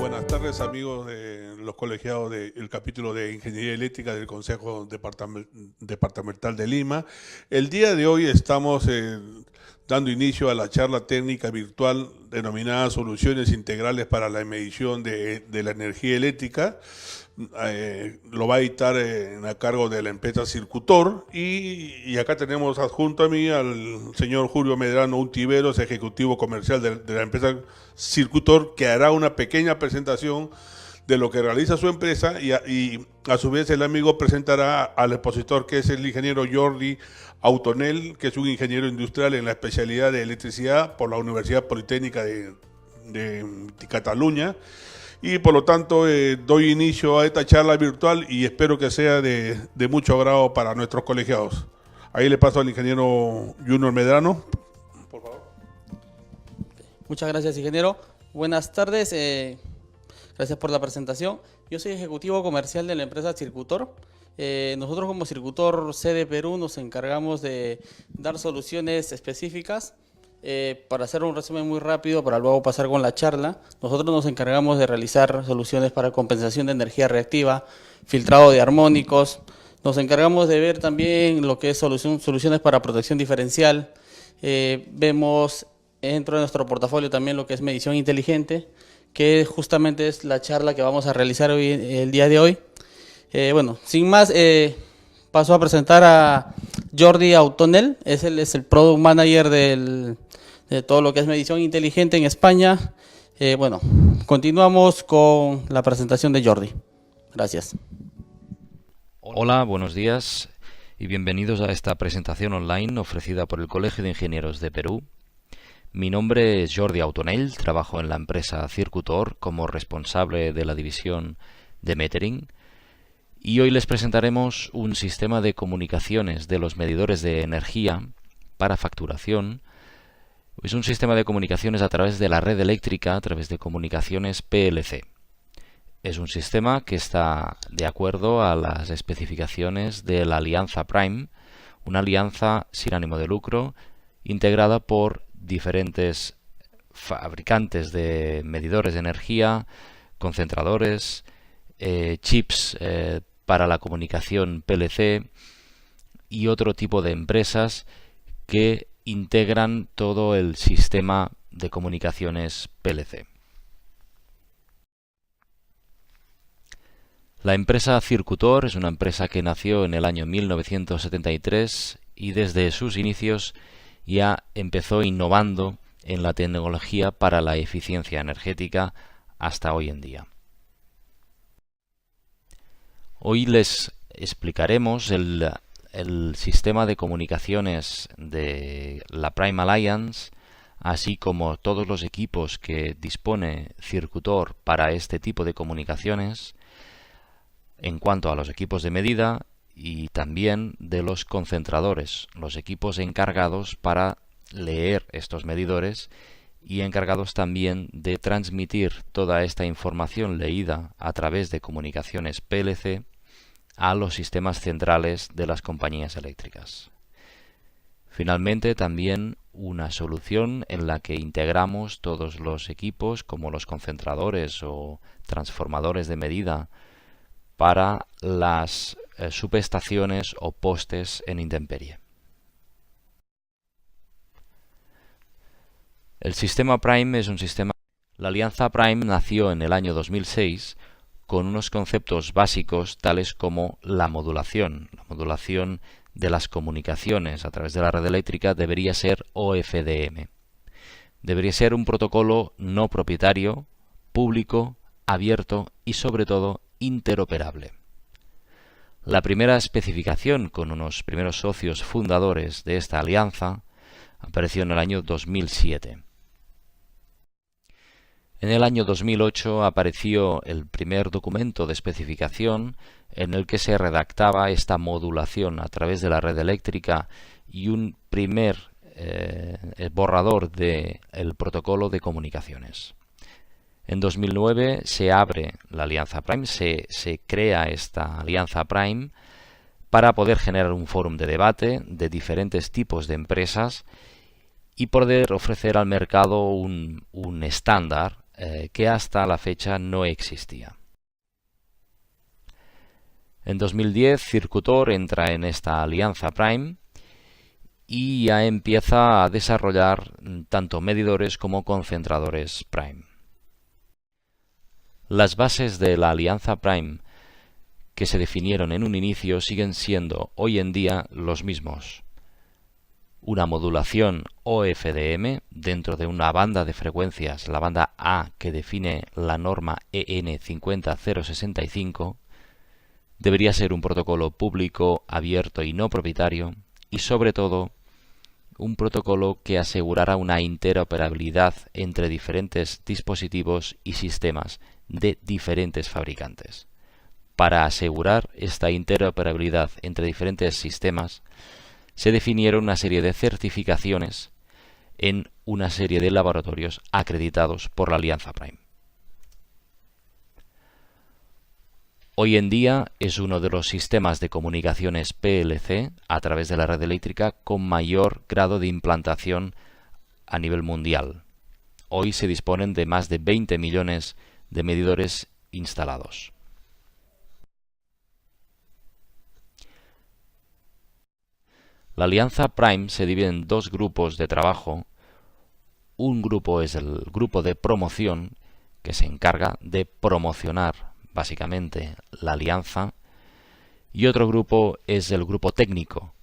Buenas tardes, amigos de los colegiados del capítulo de Ingeniería Eléctrica del Consejo Departamental de Lima. El día de hoy estamos dando inicio a la charla técnica virtual denominada Soluciones Integrales para la Medición de la Energía Eléctrica. Lo va a editar a cargo de la empresa Circutor y acá tenemos adjunto a mí al señor Julio Medrano Untiveros, ejecutivo comercial de la empresa Circutor, que hará una pequeña presentación de lo que realiza su empresa y a su vez el amigo presentará al expositor, que es el ingeniero Jordi Autonel, que es un ingeniero industrial en la especialidad de electricidad por la Universidad Politécnica de Cataluña. Y por lo tanto doy inicio a esta charla virtual y espero que sea de mucho agrado para nuestros colegiados. Ahí le paso al ingeniero Junior Medrano. Por favor. Muchas gracias, ingeniero. Buenas tardes, gracias por la presentación. Yo soy ejecutivo comercial de la empresa Circutor. Nosotros como Circutor sede Perú nos encargamos de dar soluciones específicas. Para hacer un resumen muy rápido, para luego pasar con la charla, nosotros nos encargamos de realizar soluciones para compensación de energía reactiva, filtrado de armónicos, nos encargamos de ver también lo que es soluciones para protección diferencial, vemos dentro de nuestro portafolio también lo que es medición inteligente, que justamente es la charla que vamos a realizar hoy, el día de hoy. Bueno, sin más, paso a presentar a Jordi Autonel, es el Product Manager de todo lo que es medición inteligente en España. Bueno, continuamos con la presentación de Jordi. Gracias. Hola, buenos días y bienvenidos a esta presentación online ofrecida por el Colegio de Ingenieros de Perú. Mi nombre es Jordi Autonel, trabajo en la empresa Circutor como responsable de la división de metering. Y hoy les presentaremos un sistema de comunicaciones de los medidores de energía para facturación. Es un sistema de comunicaciones a través de la red eléctrica, a través de comunicaciones PLC. Es un sistema que está de acuerdo a las especificaciones de la Alianza Prime, una alianza sin ánimo de lucro integrada por diferentes fabricantes de medidores de energía, concentradores, chips para la comunicación PLC y otro tipo de empresas que integran todo el sistema de comunicaciones PLC. La empresa Circutor es una empresa que nació en el año 1973 y desde sus inicios ya empezó innovando en la tecnología para la eficiencia energética hasta hoy en día. Hoy les explicaremos el sistema de comunicaciones de la Prime Alliance, así como todos los equipos que dispone Circutor para este tipo de comunicaciones, en cuanto a los equipos de medida y también de los concentradores, los equipos encargados para leer estos medidores y encargados también de transmitir toda esta información leída a través de comunicaciones PLC a los sistemas centrales de las compañías eléctricas. Finalmente, también una solución en la que integramos todos los equipos como los concentradores o transformadores de medida para las subestaciones o postes en intemperie. El sistema Prime es un sistema. La Alianza Prime nació en el año 2006 con unos conceptos básicos tales como la modulación. La modulación de las comunicaciones a través de la red eléctrica debería ser OFDM. Debería ser un protocolo no propietario, público, abierto y sobre todo interoperable. La primera especificación con unos primeros socios fundadores de esta alianza apareció en el año 2007. En el año 2008 apareció el primer documento de especificación en el que se redactaba esta modulación a través de la red eléctrica y un primer borrador del protocolo de comunicaciones. En 2009 se abre la Alianza Prime, se crea esta Alianza Prime para poder generar un fórum de debate de diferentes tipos de empresas y poder ofrecer al mercado un estándar que hasta la fecha no existía. En 2010, Circutor entra en esta alianza Prime y ya empieza a desarrollar tanto medidores como concentradores Prime. Las bases de la alianza Prime que se definieron en un inicio siguen siendo hoy en día los mismos. Una modulación OFDM dentro de una banda de frecuencias, la banda A que define la norma EN 50065, debería ser un protocolo público, abierto y no propietario, y sobre todo un protocolo que asegurara una interoperabilidad entre diferentes dispositivos y sistemas de diferentes fabricantes. Para asegurar esta interoperabilidad entre diferentes sistemas, se definieron una serie de certificaciones en una serie de laboratorios acreditados por la Alianza Prime. Hoy en día es uno de los sistemas de comunicaciones PLC a través de la red eléctrica con mayor grado de implantación a nivel mundial. Hoy se disponen de más de 20 millones de medidores instalados. La Alianza Prime se divide en dos grupos de trabajo. Un grupo es el grupo de promoción, que se encarga de promocionar básicamente la alianza, y otro grupo es el grupo técnico,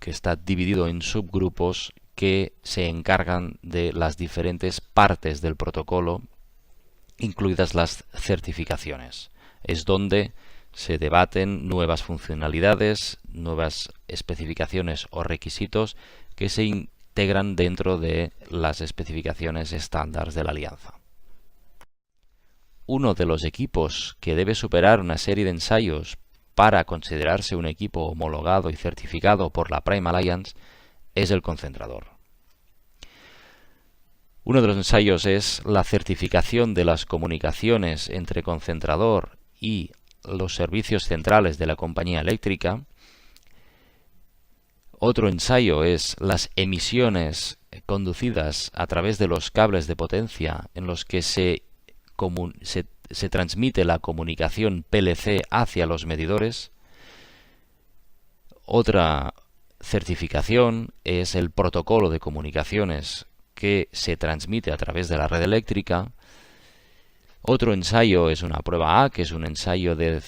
que está dividido en subgrupos que se encargan de las diferentes partes del protocolo, incluidas las certificaciones. Es donde se debaten nuevas funcionalidades, nuevas especificaciones o requisitos que se integran dentro de las especificaciones estándar de la alianza. Uno de los equipos que debe superar una serie de ensayos para considerarse un equipo homologado y certificado por la Prime Alliance es el concentrador. Uno de los ensayos es la certificación de las comunicaciones entre concentrador y los servicios centrales de la compañía eléctrica. Otro ensayo es las emisiones conducidas a través de los cables de potencia en los que se transmite la comunicación PLC hacia los medidores. Otra certificación es el protocolo de comunicaciones que se transmite a través de la red eléctrica. Otro ensayo es una prueba A, que es un ensayo de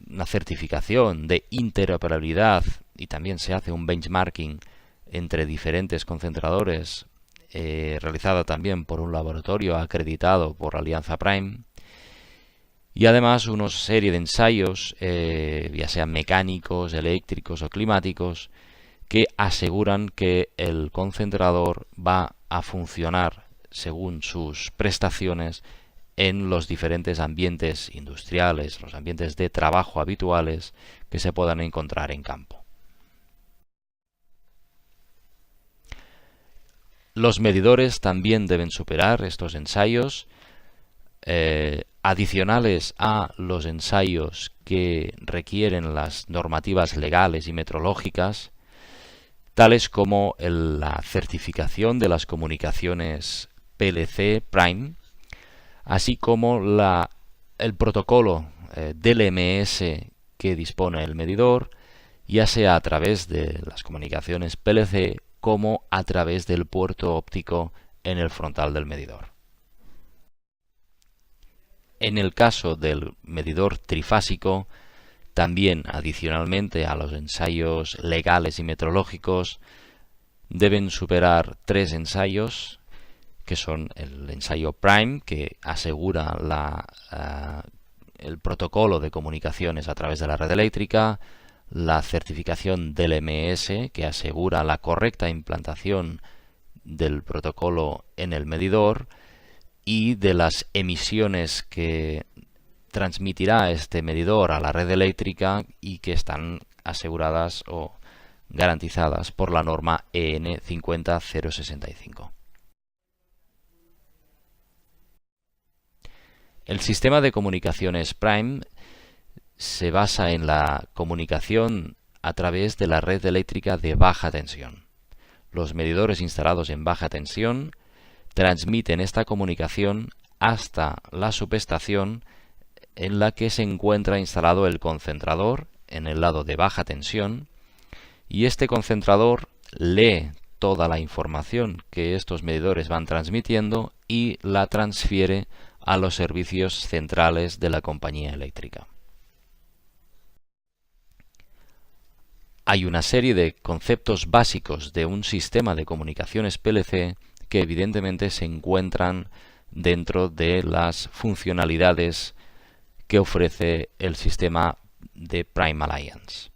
una certificación de interoperabilidad, y también se hace un benchmarking entre diferentes concentradores, realizada también por un laboratorio acreditado por Alianza Prime. Y además una serie de ensayos, ya sean mecánicos, eléctricos o climáticos, que aseguran que el concentrador va a funcionar según sus prestaciones en los diferentes ambientes industriales, los ambientes de trabajo habituales que se puedan encontrar en campo. Los medidores también deben superar estos ensayos, adicionales a los ensayos que requieren las normativas legales y metrológicas, tales como la certificación de las comunicaciones PLC Prime, así como el protocolo DLMS que dispone el medidor, ya sea a través de las comunicaciones PLC como a través del puerto óptico en el frontal del medidor. En el caso del medidor trifásico, también adicionalmente a los ensayos legales y metrológicos, deben superar 3 ensayos, que son el ensayo Prime, que asegura el protocolo de comunicaciones a través de la red eléctrica, la certificación del MS, que asegura la correcta implantación del protocolo en el medidor, y de las emisiones que transmitirá este medidor a la red eléctrica y que están aseguradas o garantizadas por la norma EN 50065. El sistema de comunicaciones Prime se basa en la comunicación a través de la red eléctrica de baja tensión. Los medidores instalados en baja tensión transmiten esta comunicación hasta la subestación en la que se encuentra instalado el concentrador en el lado de baja tensión, y este concentrador lee toda la información que estos medidores van transmitiendo y la transfiere a los servicios centrales de la compañía eléctrica. Hay una serie de conceptos básicos de un sistema de comunicaciones PLC que evidentemente se encuentran dentro de las funcionalidades que ofrece el sistema de Prime Alliance.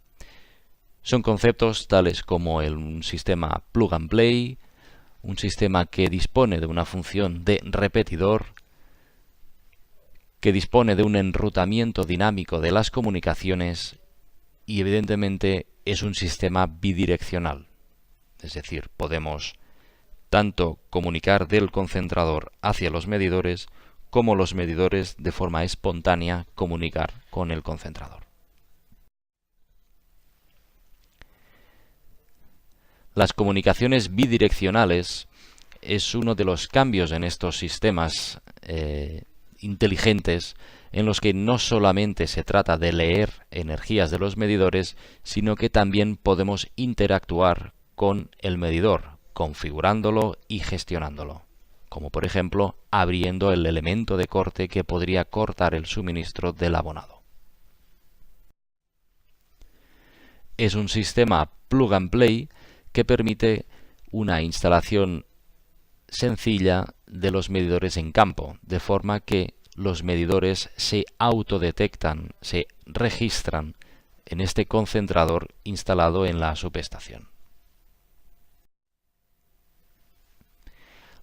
Son conceptos tales como un sistema plug and play, un sistema que dispone de una función de repetidor, que dispone de un enrutamiento dinámico de las comunicaciones y evidentemente es un sistema bidireccional. Es decir, podemos tanto comunicar del concentrador hacia los medidores como los medidores de forma espontánea comunicar con el concentrador. Las comunicaciones bidireccionales es uno de los cambios en estos sistemas inteligentes en los que no solamente se trata de leer energías de los medidores, sino que también podemos interactuar con el medidor, configurándolo y gestionándolo, como por ejemplo abriendo el elemento de corte que podría cortar el suministro del abonado. Es un sistema plug and play que permite una instalación sencilla de los medidores en campo, de forma que los medidores se autodetectan, se registran en este concentrador instalado en la subestación.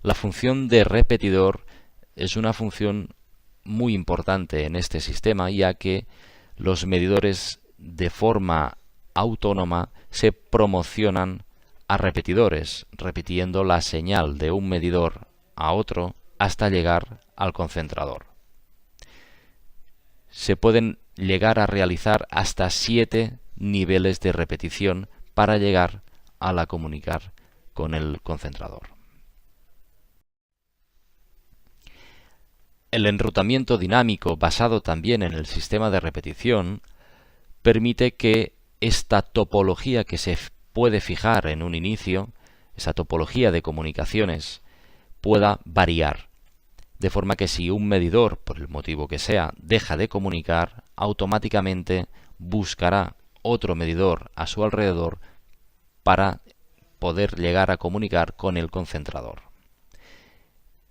La función de repetidor es una función muy importante en este sistema, ya que los medidores de forma autónoma se promocionan a repetidores, repitiendo la señal de un medidor a otro hasta llegar al concentrador. Se pueden llegar a realizar hasta 7 niveles de repetición para llegar a la comunicar con el concentrador. El enrutamiento dinámico basado también en el sistema de repetición permite que esta topología que se puede fijar en un inicio, esa topología de comunicaciones, pueda variar. De forma que si un medidor, por el motivo que sea, deja de comunicar, automáticamente buscará otro medidor a su alrededor para poder llegar a comunicar con el concentrador.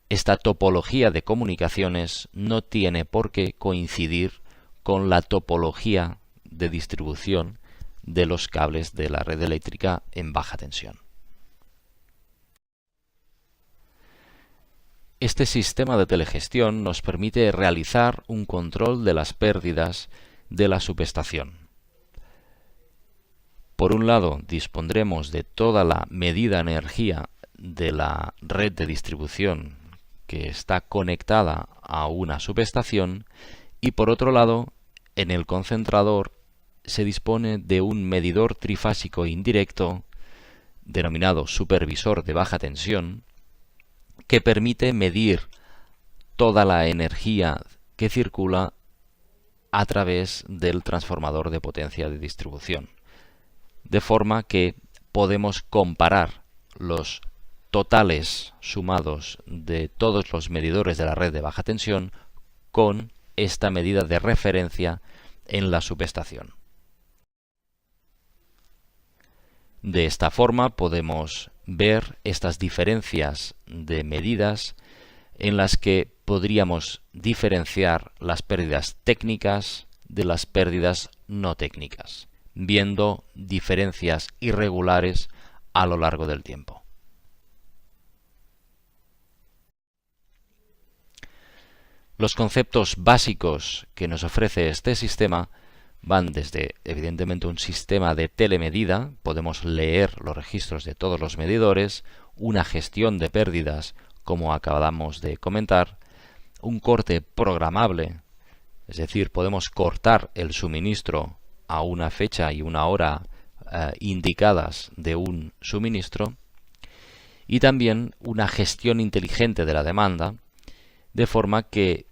Esta topología de comunicaciones no tiene por qué coincidir con la topología de distribución de los cables de la red eléctrica en baja tensión. Este sistema de telegestión nos permite realizar un control de las pérdidas de la subestación. Por un lado, dispondremos de toda la medida energía de la red de distribución que está conectada a una subestación, y por otro lado, en el concentrador se dispone de un medidor trifásico indirecto denominado supervisor de baja tensión, que permite medir toda la energía que circula a través del transformador de potencia de distribución, de forma que podemos comparar los totales sumados de todos los medidores de la red de baja tensión con esta medida de referencia en la subestación. De esta forma podemos ver estas diferencias de medidas en las que podríamos diferenciar las pérdidas técnicas de las pérdidas no técnicas, viendo diferencias irregulares a lo largo del tiempo. Los conceptos básicos que nos ofrece este sistema van desde, evidentemente, un sistema de telemedida, podemos leer los registros de todos los medidores, una gestión de pérdidas, como acabamos de comentar, un corte programable, es decir, podemos cortar el suministro a una fecha y una hora indicadas de un suministro, y también una gestión inteligente de la demanda, de forma que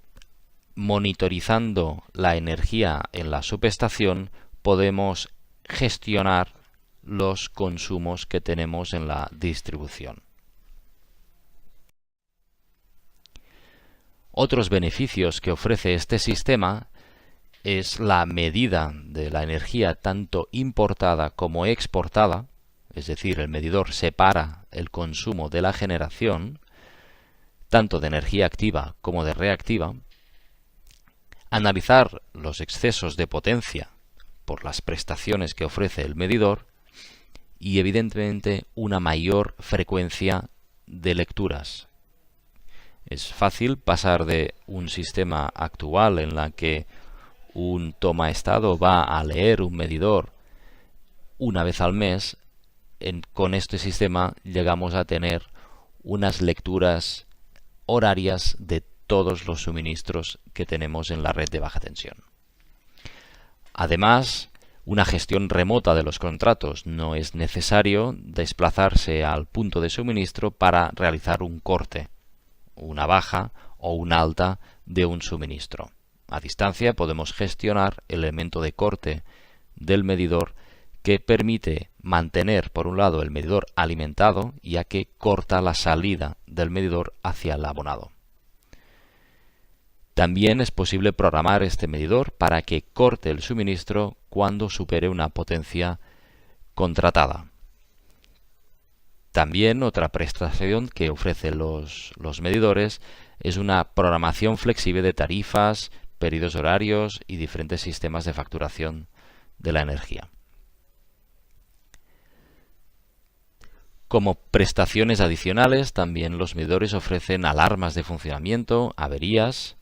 monitorizando la energía en la subestación podemos gestionar los consumos que tenemos en la distribución. Otros beneficios que ofrece este sistema es la medida de la energía tanto importada como exportada, es decir, el medidor separa el consumo de la generación, tanto de energía activa como de reactiva, analizar los excesos de potencia por las prestaciones que ofrece el medidor y evidentemente una mayor frecuencia de lecturas. Es fácil pasar de un sistema actual en la que un toma estado va a leer un medidor una vez al mes. Con este sistema llegamos a tener unas lecturas horarias de todos los suministros que tenemos en la red de baja tensión. Además, una gestión remota de los contratos. No es necesario desplazarse al punto de suministro para realizar un corte, una baja o una alta de un suministro. A distancia podemos gestionar el elemento de corte del medidor que permite mantener, por un lado, el medidor alimentado, ya que corta la salida del medidor hacia el abonado. También es posible programar este medidor para que corte el suministro cuando supere una potencia contratada. También otra prestación que ofrecen los medidores es una programación flexible de tarifas, periodos horarios y diferentes sistemas de facturación de la energía. Como prestaciones adicionales, también los medidores ofrecen alarmas de funcionamiento, averías,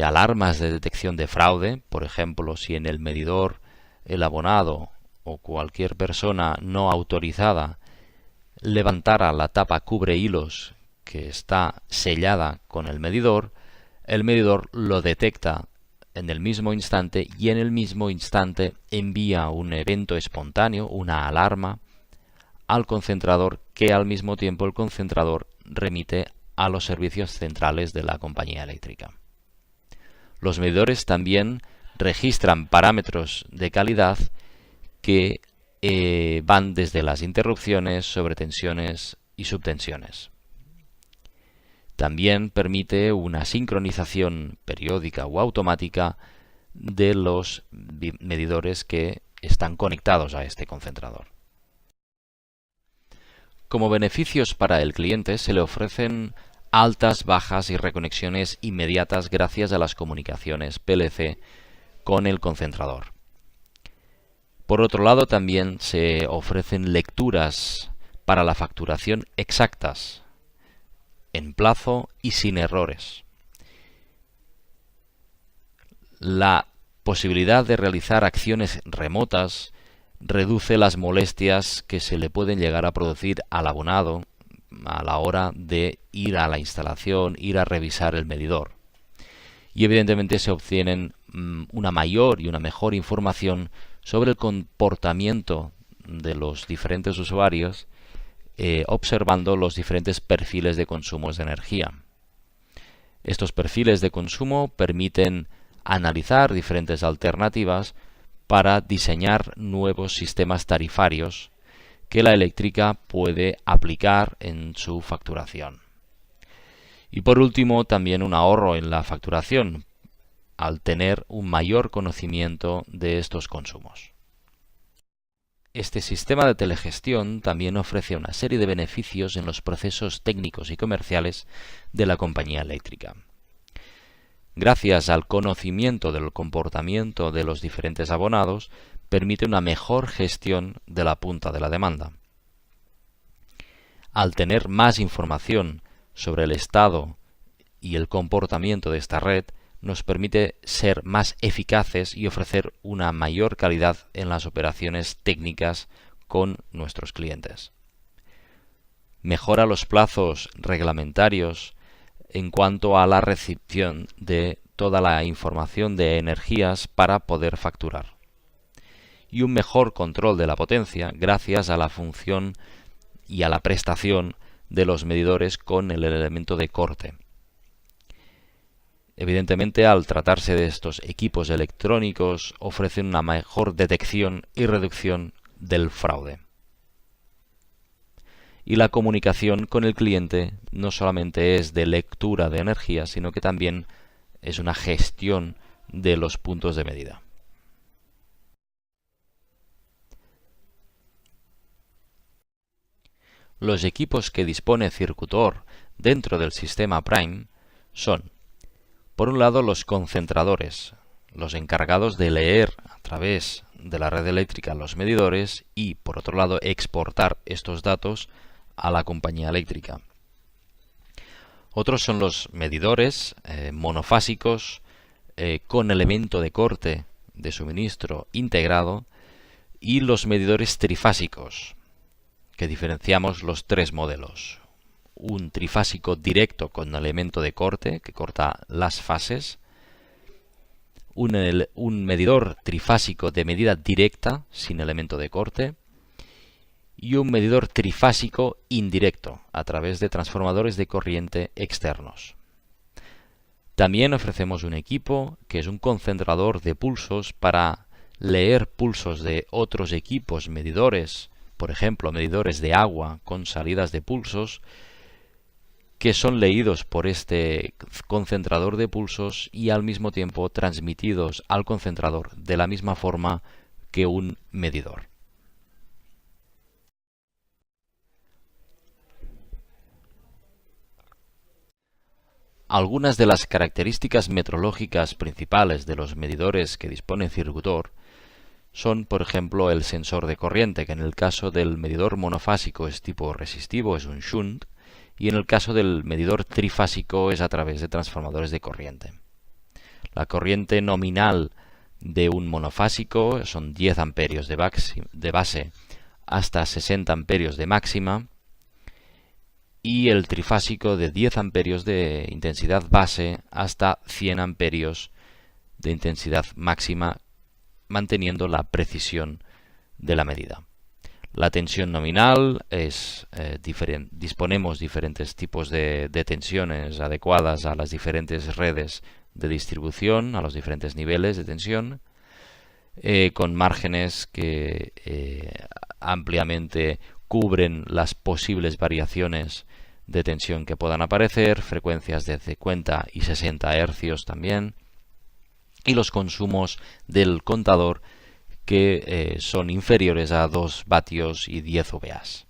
alarmas de detección de fraude. Por ejemplo, si en el medidor el abonado o cualquier persona no autorizada levantara la tapa cubre hilos que está sellada con el medidor lo detecta en el mismo instante y en el mismo instante envía un evento espontáneo, una alarma, al concentrador, que al mismo tiempo el concentrador remite a los servicios centrales de la compañía eléctrica. Los medidores también registran parámetros de calidad que van desde las interrupciones, sobretensiones y subtensiones. También permite una sincronización periódica o automática de los medidores que están conectados a este concentrador. Como beneficios para el cliente se le ofrecen altas, bajas y reconexiones inmediatas gracias a las comunicaciones PLC con el concentrador. Por otro lado, también se ofrecen lecturas para la facturación exactas, en plazo y sin errores. La posibilidad de realizar acciones remotas reduce las molestias que se le pueden llegar a producir al abonado a la hora de ir a la instalación, ir a revisar el medidor. Y evidentemente se obtienen una mayor y una mejor información sobre el comportamiento de los diferentes usuarios, observando los diferentes perfiles de consumos de energía. Estos perfiles de consumo permiten analizar diferentes alternativas para diseñar nuevos sistemas tarifarios que la eléctrica puede aplicar en su facturación. Y por último, también un ahorro en la facturación, al tener un mayor conocimiento de estos consumos. Este sistema de telegestión también ofrece una serie de beneficios en los procesos técnicos y comerciales de la compañía eléctrica. Gracias al conocimiento del comportamiento de los diferentes abonados, permite una mejor gestión de la punta de la demanda. Al tener más información sobre el estado y el comportamiento de esta red, nos permite ser más eficaces y ofrecer una mayor calidad en las operaciones técnicas con nuestros clientes. Mejora los plazos reglamentarios en cuanto a la recepción de toda la información de energías para poder facturar. Y un mejor control de la potencia gracias a la función y a la prestación de los medidores con el elemento de corte. Evidentemente, al tratarse de estos equipos electrónicos, ofrecen una mejor detección y reducción del fraude. Y la comunicación con el cliente no solamente es de lectura de energía, sino que también es una gestión de los puntos de medida. Los equipos que dispone Circutor dentro del sistema Prime son, por un lado, los concentradores, los encargados de leer a través de la red eléctrica los medidores y, por otro lado, exportar estos datos a la compañía eléctrica. Otros son los medidores monofásicos con elemento de corte de suministro integrado y los medidores trifásicos, que diferenciamos los tres modelos. Un trifásico directo con elemento de corte, que corta las fases. Un medidor trifásico de medida directa, sin elemento de corte. Y un medidor trifásico indirecto, a través de transformadores de corriente externos. También ofrecemos un equipo que es un concentrador de pulsos para leer pulsos de otros equipos medidores, por ejemplo, medidores de agua con salidas de pulsos, que son leídos por este concentrador de pulsos y al mismo tiempo transmitidos al concentrador de la misma forma que un medidor. Algunas de las características metrológicas principales de los medidores que dispone Circutor son, por ejemplo, el sensor de corriente, que en el caso del medidor monofásico es tipo resistivo, es un shunt, y en el caso del medidor trifásico es a través de transformadores de corriente. La corriente nominal de un monofásico son 10 amperios de base hasta 60 amperios de máxima, y el trifásico de 10 amperios de intensidad base hasta 100 amperios de intensidad máxima, manteniendo la precisión de la medida. La tensión nominal es disponemos diferentes tipos de tensiones adecuadas a las diferentes redes de distribución, a los diferentes niveles de tensión, con márgenes que ampliamente cubren las posibles variaciones de tensión que puedan aparecer, frecuencias de 50 y 60 Hz también, y los consumos del contador que son inferiores a 2 vatios y 10 OVAs,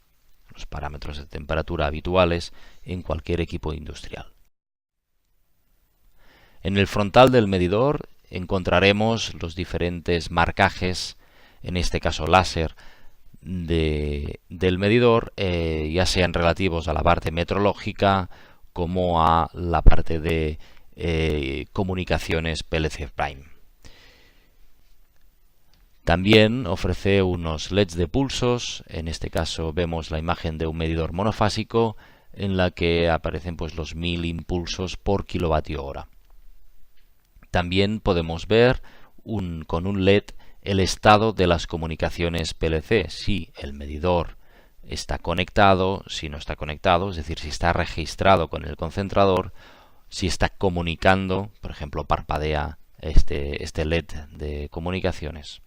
los parámetros de temperatura habituales en cualquier equipo industrial. En el frontal del medidor encontraremos los diferentes marcajes, en este caso láser, del medidor, ya sean relativos a la parte metrológica como a la parte de comunicaciones PLC Prime. También ofrece unos LEDs de pulsos. En este caso vemos la imagen de un medidor monofásico en la que aparecen pues los 1000 impulsos por kilovatio hora. También podemos ver con un LED el estado de las comunicaciones PLC, si el medidor está conectado, si no está conectado, es decir, si está registrado con el concentrador, si está comunicando, por ejemplo, parpadea este LED de comunicaciones.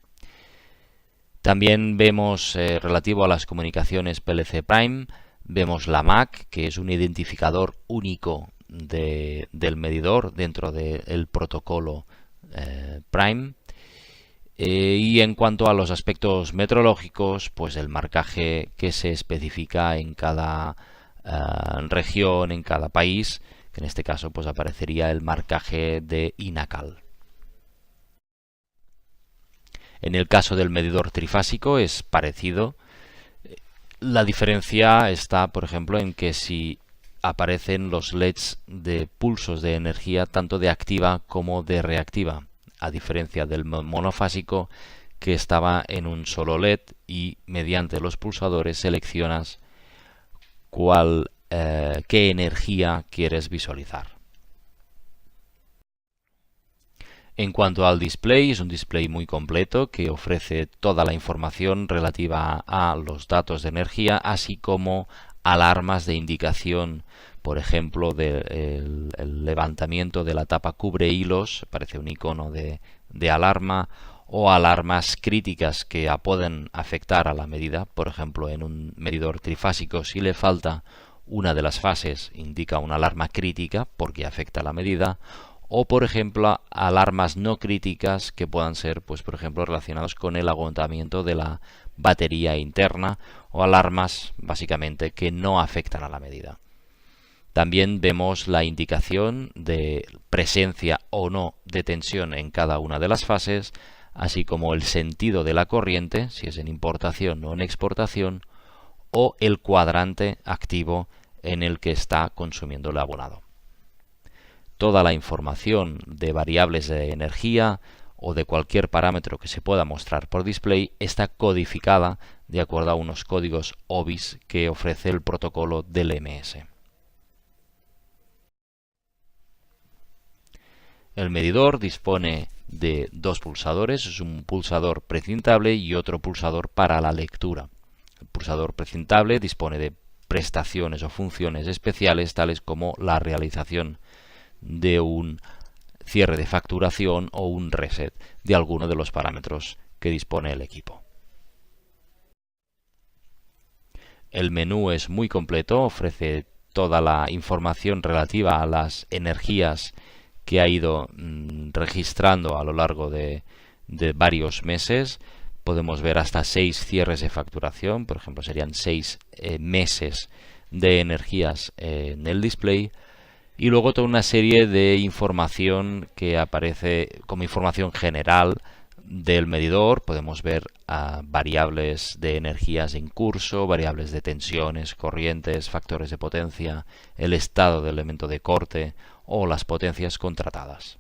También vemos, relativo a las comunicaciones PLC Prime, vemos la MAC, que es un identificador único del medidor dentro del protocolo Prime. Y en cuanto a los aspectos metrológicos, pues el marcaje que se especifica en cada región, en cada país, que en este caso pues aparecería el marcaje de INACAL. En el caso del medidor trifásico es parecido. La diferencia está, por ejemplo, en que si aparecen los LEDs de pulsos de energía tanto de activa como de reactiva, a diferencia del monofásico que estaba en un solo LED y mediante los pulsadores seleccionas qué energía quieres visualizar. En cuanto al display, es un display muy completo que ofrece toda la información relativa a los datos de energía, así como alarmas de indicación, por ejemplo, del el levantamiento de la tapa cubre hilos, aparece un icono de alarma, o alarmas críticas que pueden afectar a la medida. Por ejemplo, en un medidor trifásico, si le falta una de las fases, indica una alarma crítica porque afecta a la medida, o por ejemplo alarmas no críticas que puedan ser, pues por ejemplo, relacionados con el agotamiento de la batería interna, o alarmas básicamente que no afectan a la medida. También vemos la indicación de presencia o no de tensión en cada una de las fases, así como el sentido de la corriente, si es en importación o en exportación, o el cuadrante activo en el que está consumiendo el abonado. Toda la información de variables de energía o de cualquier parámetro que se pueda mostrar por display está codificada de acuerdo a unos códigos OBIS que ofrece el protocolo del MS. El medidor dispone de dos pulsadores, es un pulsador precintable y otro pulsador para la lectura. El pulsador precintable dispone de prestaciones o funciones especiales tales como la realización de un cierre de facturación o un reset de alguno de los parámetros que dispone el equipo. El menú es muy completo, ofrece toda la información relativa a las energías que ha ido registrando a lo largo de varios meses. Podemos ver hasta 6 cierres de facturación, por ejemplo serían 6 meses de energías en el display, y luego toda una serie de información que aparece como información general del medidor. Podemos ver variables de energías en curso, variables de tensiones, corrientes, factores de potencia, el estado del elemento de corte o las potencias contratadas.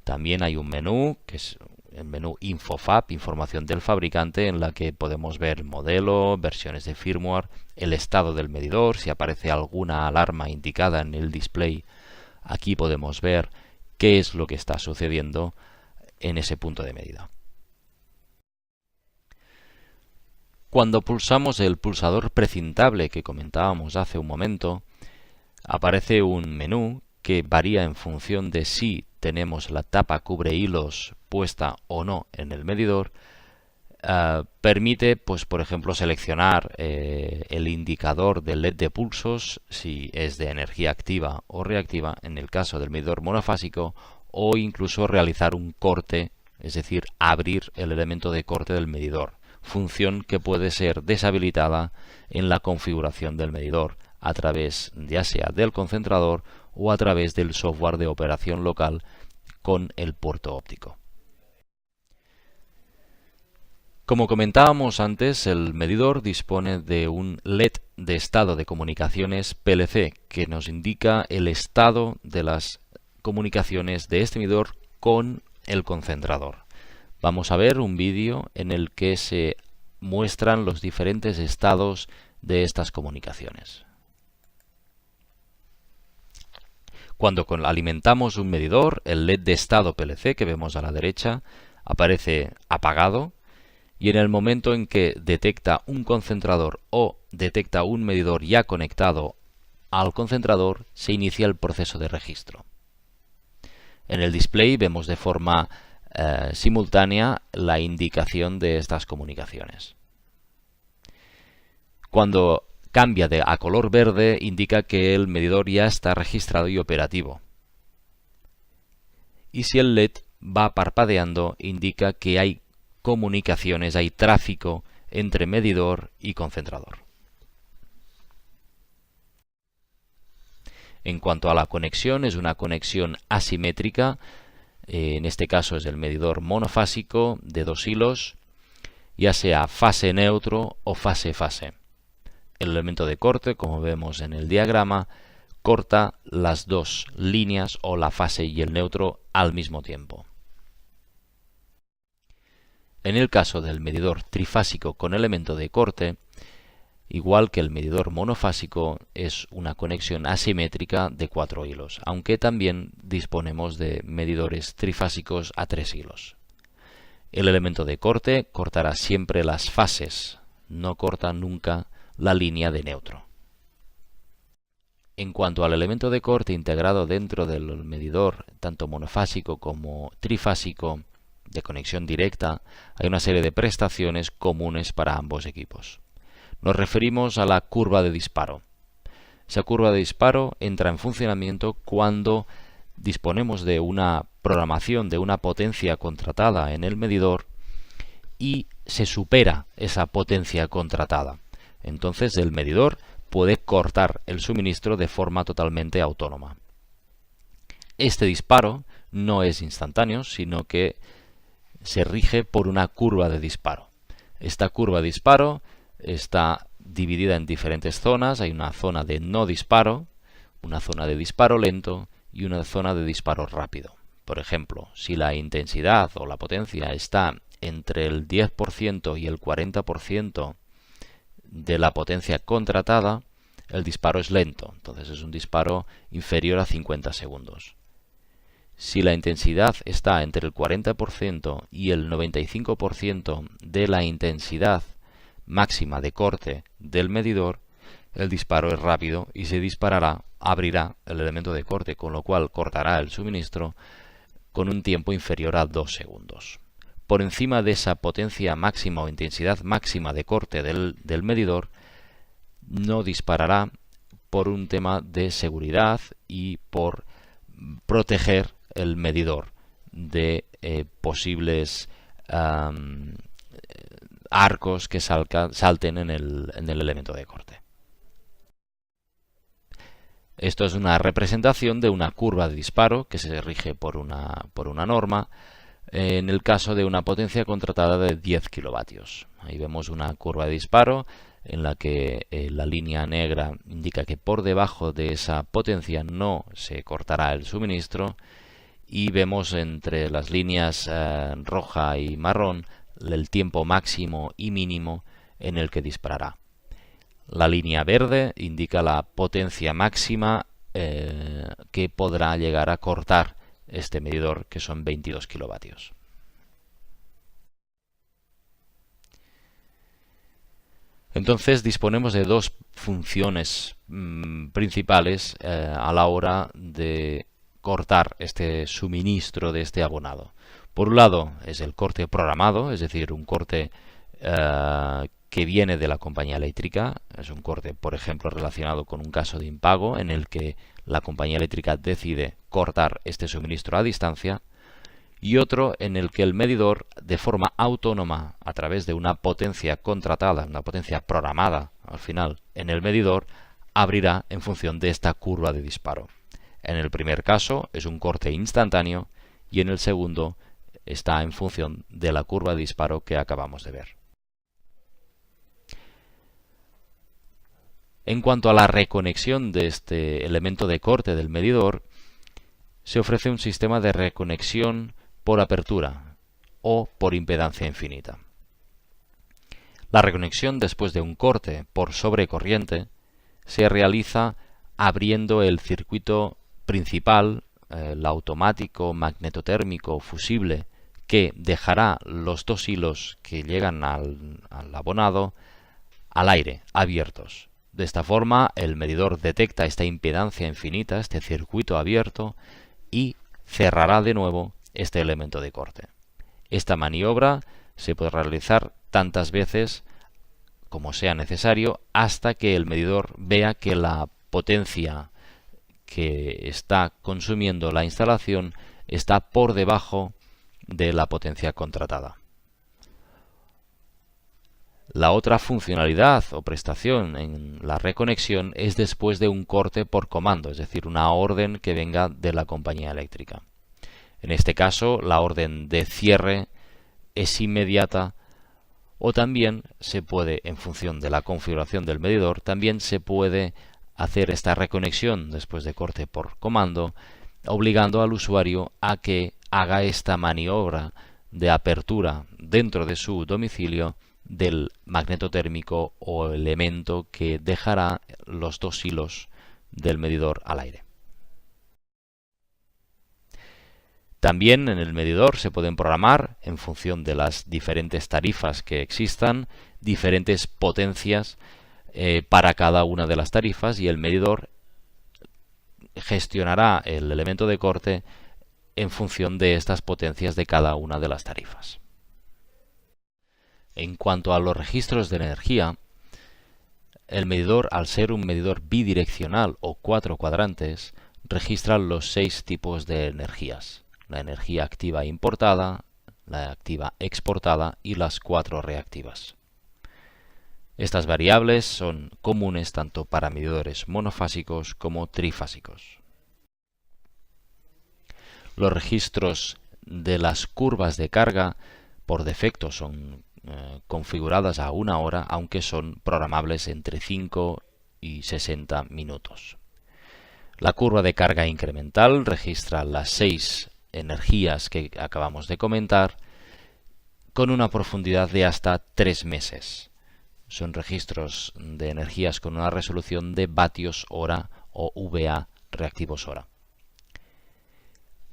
También hay un menú, que es el menú InfoFab, información del fabricante, en la que podemos ver modelo, versiones de firmware, el estado del medidor, si aparece alguna alarma indicada en el display. Aquí podemos ver qué es lo que está sucediendo en ese punto de medida. Cuando pulsamos el pulsador precintable que comentábamos hace un momento, aparece un menú que varía en función de si tenemos la tapa cubre hilos puesta o no en el medidor. Permite, pues por ejemplo, seleccionar el indicador del LED de pulsos, si es de energía activa o reactiva en el caso del medidor monofásico, o incluso realizar un corte, es decir, abrir el elemento de corte del medidor, función que puede ser deshabilitada en la configuración del medidor a través ya sea del concentrador o a través del software de operación local con el puerto óptico. Como comentábamos antes, el medidor dispone de un LED de estado de comunicaciones PLC que nos indica el estado de las comunicaciones de este medidor con el concentrador. Vamos a ver un vídeo en el que se muestran los diferentes estados de estas comunicaciones. Cuando alimentamos un medidor, el LED de estado PLC que vemos a la derecha aparece apagado, y en el momento en que detecta un concentrador o detecta un medidor ya conectado al concentrador, se inicia el proceso de registro. En el display vemos de forma simultánea la indicación de estas comunicaciones. Cuando cambia a color verde, indica que el medidor ya está registrado y operativo. Y si el LED va parpadeando, indica que hay comunicaciones, hay tráfico entre medidor y concentrador. En cuanto a la conexión, es una conexión asimétrica. En este caso es el medidor monofásico de 2 hilos, ya sea fase neutro o fase-fase. El elemento de corte, como vemos en el diagrama, corta las dos líneas o la fase y el neutro al mismo tiempo. En el caso del medidor trifásico con elemento de corte, igual que el medidor monofásico, es una conexión asimétrica de 4 hilos, aunque también disponemos de medidores trifásicos a 3 hilos. El elemento de corte cortará siempre las fases, no corta nunca la línea de neutro. En cuanto al elemento de corte integrado dentro del medidor, tanto monofásico como trifásico, de conexión directa, hay una serie de prestaciones comunes para ambos equipos. Nos referimos a la curva de disparo. Esa curva de disparo entra en funcionamiento cuando disponemos de una programación de una potencia contratada en el medidor y se supera esa potencia contratada. Entonces el medidor puede cortar el suministro de forma totalmente autónoma. Este disparo no es instantáneo, sino que se rige por una curva de disparo. Esta curva de disparo está dividida en diferentes zonas. Hay una zona de no disparo, una zona de disparo lento y una zona de disparo rápido. Por ejemplo, si la intensidad o la potencia está entre el 10% y el 40% de la potencia contratada, el disparo es lento, entonces es un disparo inferior a 50 segundos. Si la intensidad está entre el 40% y el 95% de la intensidad máxima de corte del medidor, el disparo es rápido y se disparará, abrirá el elemento de corte, con lo cual cortará el suministro con un tiempo inferior a 2 segundos. Por encima de esa potencia máxima o intensidad máxima de corte del medidor, no disparará por un tema de seguridad y por proteger el medidor de posibles arcos que salten en el elemento de corte. Esto es una representación de una curva de disparo que se rige por una norma en el caso de una potencia contratada de 10 kilovatios. Ahí vemos una curva de disparo en la que la línea negra indica que por debajo de esa potencia no se cortará el suministro, y vemos entre las líneas roja y marrón el tiempo máximo y mínimo en el que disparará. La línea verde indica la potencia máxima que podrá llegar a cortar este medidor, que son 22 kilovatios. Entonces disponemos de dos funciones principales a la hora de cortar este suministro de este abonado. Por un lado es el corte programado, es decir, un corte que viene de la compañía eléctrica. Es un corte, por ejemplo, relacionado con un caso de impago en el que la compañía eléctrica decide cortar este suministro a distancia, y otro en el que el medidor, de forma autónoma, a través de una potencia contratada, una potencia programada al final en el medidor, abrirá en función de esta curva de disparo. En el primer caso es un corte instantáneo y en el segundo está en función de la curva de disparo que acabamos de ver. En cuanto a la reconexión de este elemento de corte del medidor, se ofrece un sistema de reconexión por apertura o por impedancia infinita. La reconexión después de un corte por sobrecorriente se realiza abriendo el circuito principal, el automático, magnetotérmico, fusible, que dejará los dos hilos que llegan al abonado al aire, abiertos. De esta forma, el medidor detecta esta impedancia infinita, este circuito abierto, y cerrará de nuevo este elemento de corte. Esta maniobra se puede realizar tantas veces como sea necesario hasta que el medidor vea que la potencia que está consumiendo la instalación está por debajo de la potencia contratada. La otra funcionalidad o prestación en la reconexión es después de un corte por comando, es decir, una orden que venga de la compañía eléctrica. En este caso, la orden de cierre es inmediata, o también se puede, en función de la configuración del medidor, también se puede hacer esta reconexión después de corte por comando, obligando al usuario a que haga esta maniobra de apertura dentro de su domicilio del magnetotérmico o elemento que dejará los dos hilos del medidor al aire. También en el medidor se pueden programar, en función de las diferentes tarifas que existan, diferentes potencias para cada una de las tarifas, y el medidor gestionará el elemento de corte en función de estas potencias de cada una de las tarifas. En cuanto a los registros de energía, el medidor, al ser un medidor bidireccional o 4 cuadrantes, registra los 6 tipos de energías: la energía activa importada, la activa exportada y las 4 reactivas. Estas variables son comunes tanto para medidores monofásicos como trifásicos. Los registros de las curvas de carga por defecto son configuradas a 1 hora, aunque son programables entre 5 y 60 minutos. La curva de carga incremental registra las 6 energías que acabamos de comentar con una profundidad de hasta 3 meses. Son registros de energías con una resolución de vatios hora o VA reactivos hora.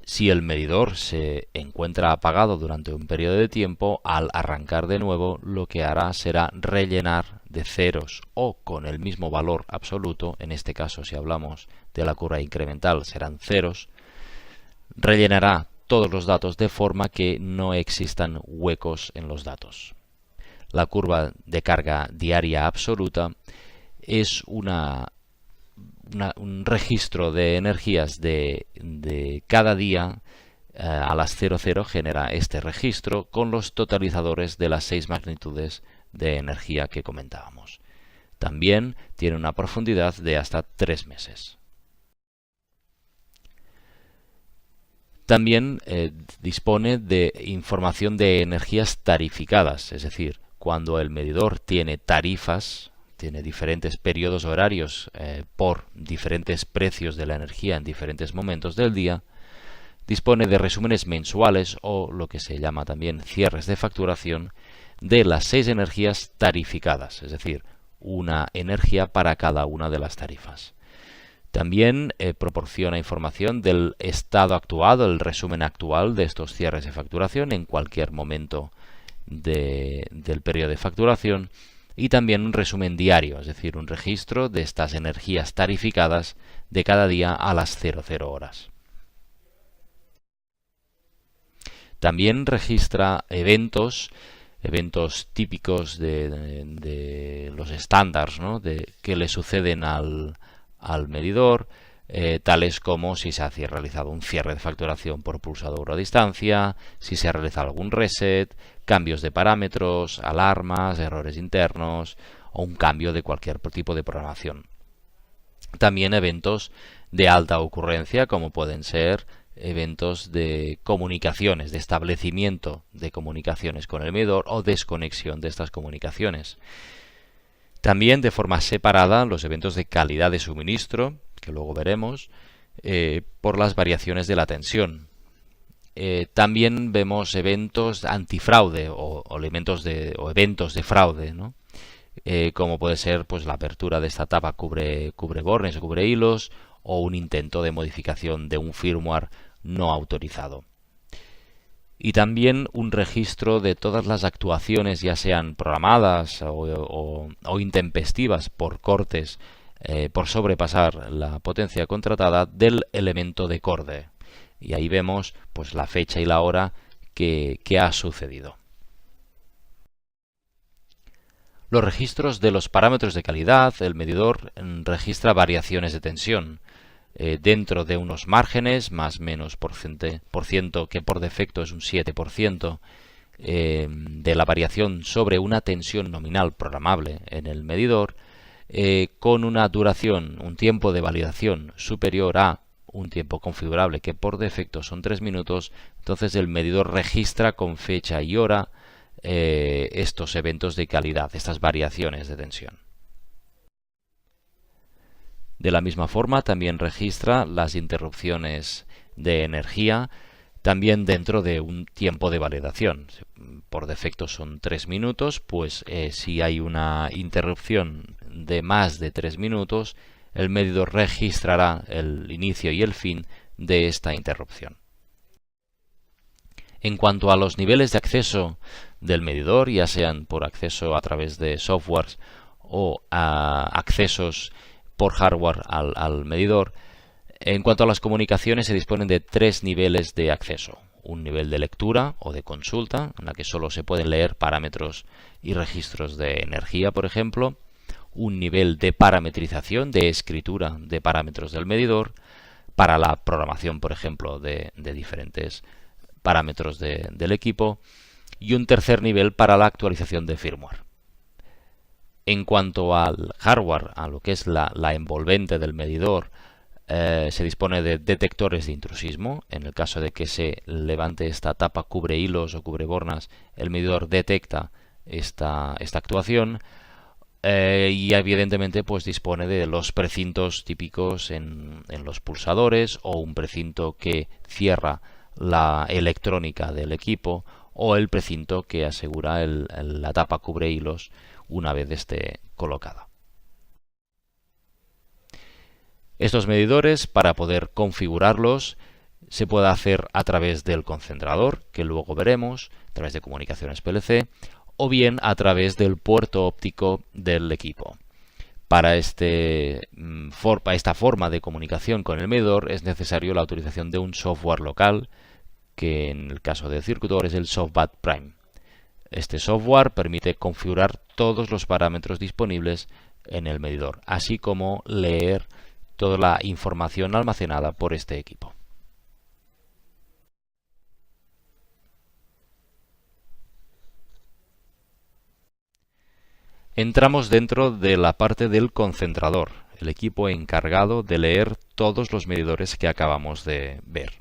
Si el medidor se encuentra apagado durante un periodo de tiempo, al arrancar de nuevo lo que hará será rellenar de ceros o con el mismo valor absoluto, en este caso si hablamos de la curva incremental serán ceros, rellenará todos los datos de forma que no existan huecos en los datos. La curva de carga diaria absoluta es un registro de energías de cada día. A las 00 genera este registro con los totalizadores de las 6 magnitudes de energía que comentábamos. También tiene una profundidad de hasta 3 meses. También dispone de información de energías tarificadas, es decir, cuando el medidor tiene tarifas, tiene diferentes periodos horarios por diferentes precios de la energía en diferentes momentos del día, dispone de resúmenes mensuales o lo que se llama también cierres de facturación de las 6 energías tarificadas, es decir, una energía para cada una de las tarifas. También proporciona información del estado actual, el resumen actual de estos cierres de facturación en cualquier momento del periodo de facturación, y también un resumen diario, es decir, un registro de estas energías tarificadas de cada día a las 00 horas. También registra eventos típicos de los estándares, ¿no?, que le suceden al medidor, tales como si se ha realizado un cierre de facturación por pulsador o a distancia, si se ha realizado algún reset, cambios de parámetros, alarmas, errores internos o un cambio de cualquier tipo de programación. También eventos de alta ocurrencia, como pueden ser eventos de comunicaciones, de establecimiento de comunicaciones con el medidor o desconexión de estas comunicaciones. También de forma separada los eventos de calidad de suministro, que luego veremos, por las variaciones de la tensión. También vemos eventos antifraude o eventos de fraude, ¿no? Como puede ser pues la apertura de esta tapa cubre bornes o cubre hilos, o un intento de modificación de un firmware no autorizado. Y también un registro de todas las actuaciones, ya sean programadas o intempestivas por cortes, por sobrepasar la potencia contratada del elemento de corde. Y ahí vemos pues la fecha y la hora que ha sucedido. Los registros de los parámetros de calidad, el medidor registra variaciones de tensión dentro de unos márgenes, más menos por ciento, que por defecto es un 7%, de la variación sobre una tensión nominal programable en el medidor, con una duración, un tiempo de validación superior a un tiempo configurable que por defecto son 3 minutos, entonces el medidor registra con fecha y hora estos eventos de calidad, estas variaciones de tensión. De la misma forma también registra las interrupciones de energía, también dentro de un tiempo de validación. Por defecto son 3 minutos, pues si hay una interrupción de más de 3 minutos, el medidor registrará el inicio y el fin de esta interrupción. En cuanto a los niveles de acceso del medidor, ya sean por acceso a través de softwares o a accesos por hardware al medidor, En cuanto a las comunicaciones, se disponen de 3 niveles de acceso. Un nivel de lectura o de consulta, en la que solo se pueden leer parámetros y registros de energía, por ejemplo. Un nivel de parametrización, de escritura de parámetros del medidor, para la programación, por ejemplo, de diferentes parámetros del equipo. Y un tercer nivel para la actualización de firmware. En cuanto al hardware, a lo que es la envolvente del medidor, se dispone de detectores de intrusismo. En el caso de que se levante esta tapa cubre hilos o cubre bornas, el medidor detecta esta actuación. Y evidentemente pues dispone de los precintos típicos en los pulsadores, o un precinto que cierra la electrónica del equipo, o el precinto que asegura la tapa cubre hilos una vez esté colocada. Estos medidores, para poder configurarlos, se puede hacer a través del concentrador, que luego veremos, a través de comunicaciones PLC, o bien a través del puerto óptico del equipo. Para esta forma de comunicación con el medidor es necesario la utilización de un software local, que en el caso de Circutor es el SoftBat Prime. Este software permite configurar todos los parámetros disponibles en el medidor, así como leer toda la información almacenada por este equipo. Entramos dentro de la parte del concentrador, el equipo encargado de leer todos los medidores que acabamos de ver.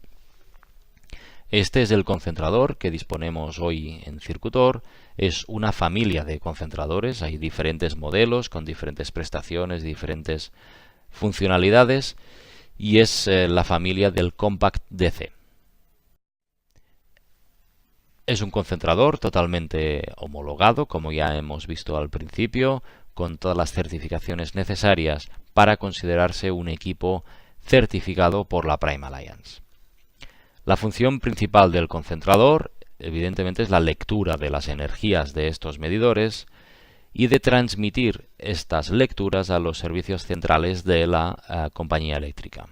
Este es el concentrador que disponemos hoy en Circutor. Es una familia de concentradores, hay diferentes modelos con diferentes prestaciones, diferentes funcionalidades, y es la familia del Compact DC. Es un concentrador totalmente homologado, como ya hemos visto al principio, con todas las certificaciones necesarias para considerarse un equipo certificado por la Prime Alliance. La función principal del concentrador, evidentemente, es la lectura de las energías de estos medidores y de transmitir estas lecturas a los servicios centrales de la compañía eléctrica.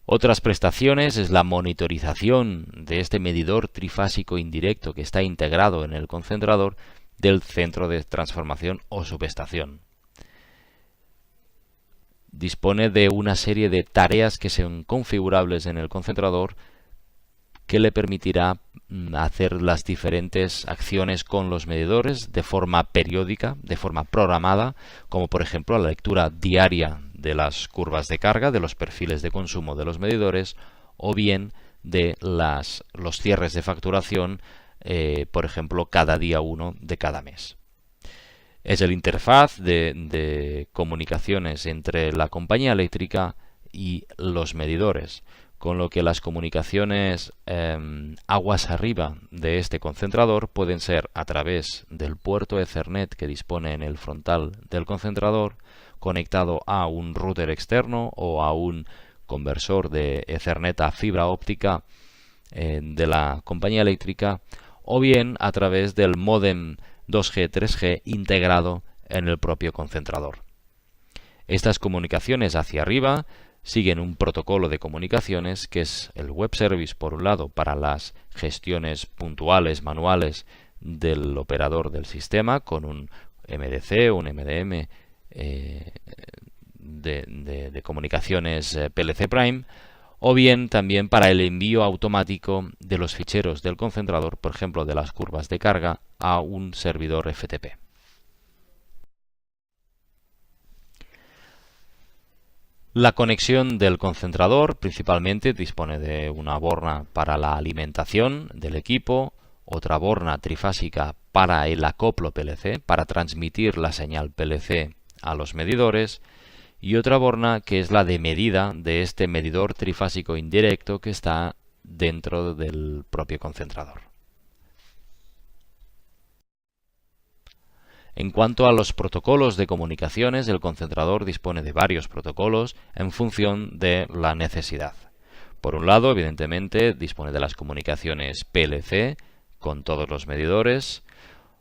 Otras prestaciones es la monitorización de este medidor trifásico indirecto que está integrado en el concentrador del centro de transformación o subestación. Dispone de una serie de tareas que son configurables en el concentrador, que le permitirá hacer las diferentes acciones con los medidores de forma periódica, de forma programada, como por ejemplo la lectura diaria de las curvas de carga, de los perfiles de consumo de los medidores, o bien de los cierres de facturación, por ejemplo, cada día 1 de cada mes. Es el interfaz de comunicaciones entre la compañía eléctrica y los medidores, con lo que las comunicaciones aguas arriba de este concentrador pueden ser a través del puerto Ethernet que dispone en el frontal del concentrador, conectado a un router externo o a un conversor de Ethernet a fibra óptica de la compañía eléctrica, o bien a través del módem 2G, 3G integrado en el propio concentrador. Estas comunicaciones hacia arriba siguen un protocolo de comunicaciones que es el web service, por un lado, para las gestiones puntuales, manuales del operador del sistema, con un MDC o un MDM de comunicaciones PLC Prime, o bien también para el envío automático de los ficheros del concentrador, por ejemplo de las curvas de carga, a un servidor FTP. La conexión del concentrador principalmente dispone de una borna para la alimentación del equipo, otra borna trifásica para el acoplo PLC, para transmitir la señal PLC a los medidores, y otra borna que es la de medida de este medidor trifásico indirecto que está dentro del propio concentrador. En cuanto a los protocolos de comunicaciones, el concentrador dispone de varios protocolos en función de la necesidad. Por un lado, evidentemente, dispone de las comunicaciones PLC con todos los medidores.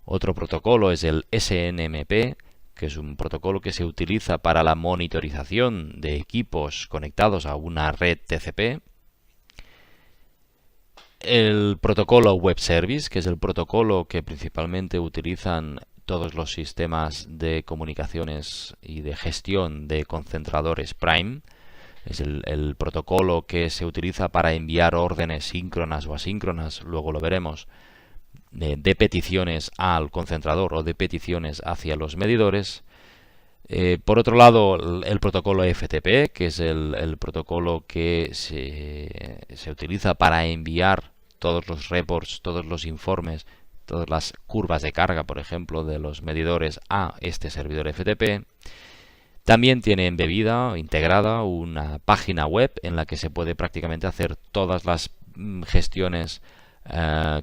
Otro protocolo es el SNMP, que es un protocolo que se utiliza para la monitorización de equipos conectados a una red TCP. El protocolo Web Service, que es el protocolo que principalmente utilizan todos los sistemas de comunicaciones y de gestión de concentradores Prime. Es el protocolo que se utiliza para enviar órdenes síncronas o asíncronas, luego lo veremos, de peticiones al concentrador o de peticiones hacia los medidores. Por otro lado, el protocolo FTP, que es el protocolo que se utiliza para enviar todos los reports, todos los informes, todas las curvas de carga, por ejemplo, de los medidores a este servidor FTP. También tiene embebida, integrada, una página web en la que se puede prácticamente hacer todas las gestiones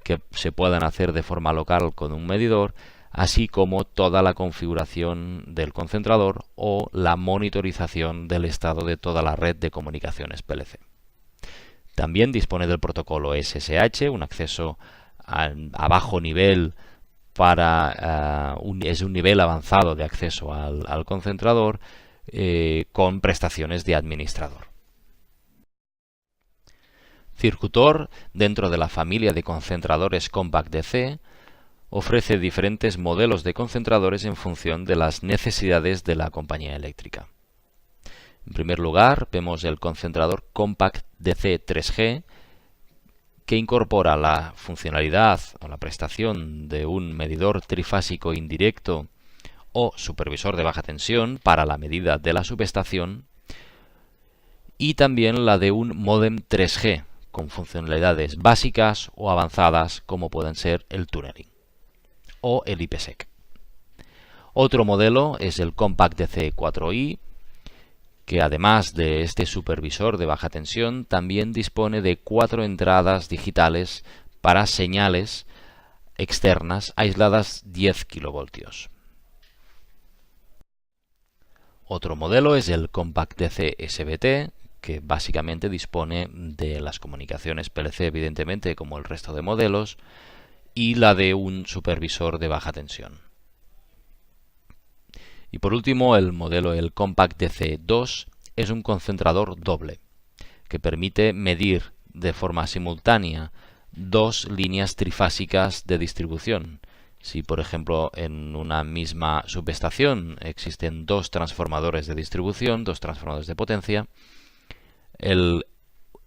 que se puedan hacer de forma local con un medidor, así como toda la configuración del concentrador o la monitorización del estado de toda la red de comunicaciones PLC. También dispone del protocolo SSH, un acceso a bajo nivel es un nivel avanzado de acceso al concentrador con prestaciones de administrador. Circutor, dentro de la familia de concentradores Compact DC, ofrece diferentes modelos de concentradores en función de las necesidades de la compañía eléctrica. En primer lugar, vemos el concentrador Compact DC 3G, que incorpora la funcionalidad o la prestación de un medidor trifásico indirecto o supervisor de baja tensión para la medida de la subestación, y también la de un módem 3G con funcionalidades básicas o avanzadas como pueden ser el tunneling o el IPsec. Otro modelo es el Compact DC 4i, que además de este supervisor de baja tensión también dispone de 4 entradas digitales para señales externas aisladas 10 kV. Otro modelo es el Compact DC SBT, que básicamente dispone de las comunicaciones PLC, evidentemente, como el resto de modelos, y la de un supervisor de baja tensión. Y por último, el modelo, el Compact DC2, es un concentrador doble, que permite medir de forma simultánea 2 líneas trifásicas de distribución. Si, por ejemplo, en una misma subestación existen 2 transformadores de distribución, 2 transformadores de potencia,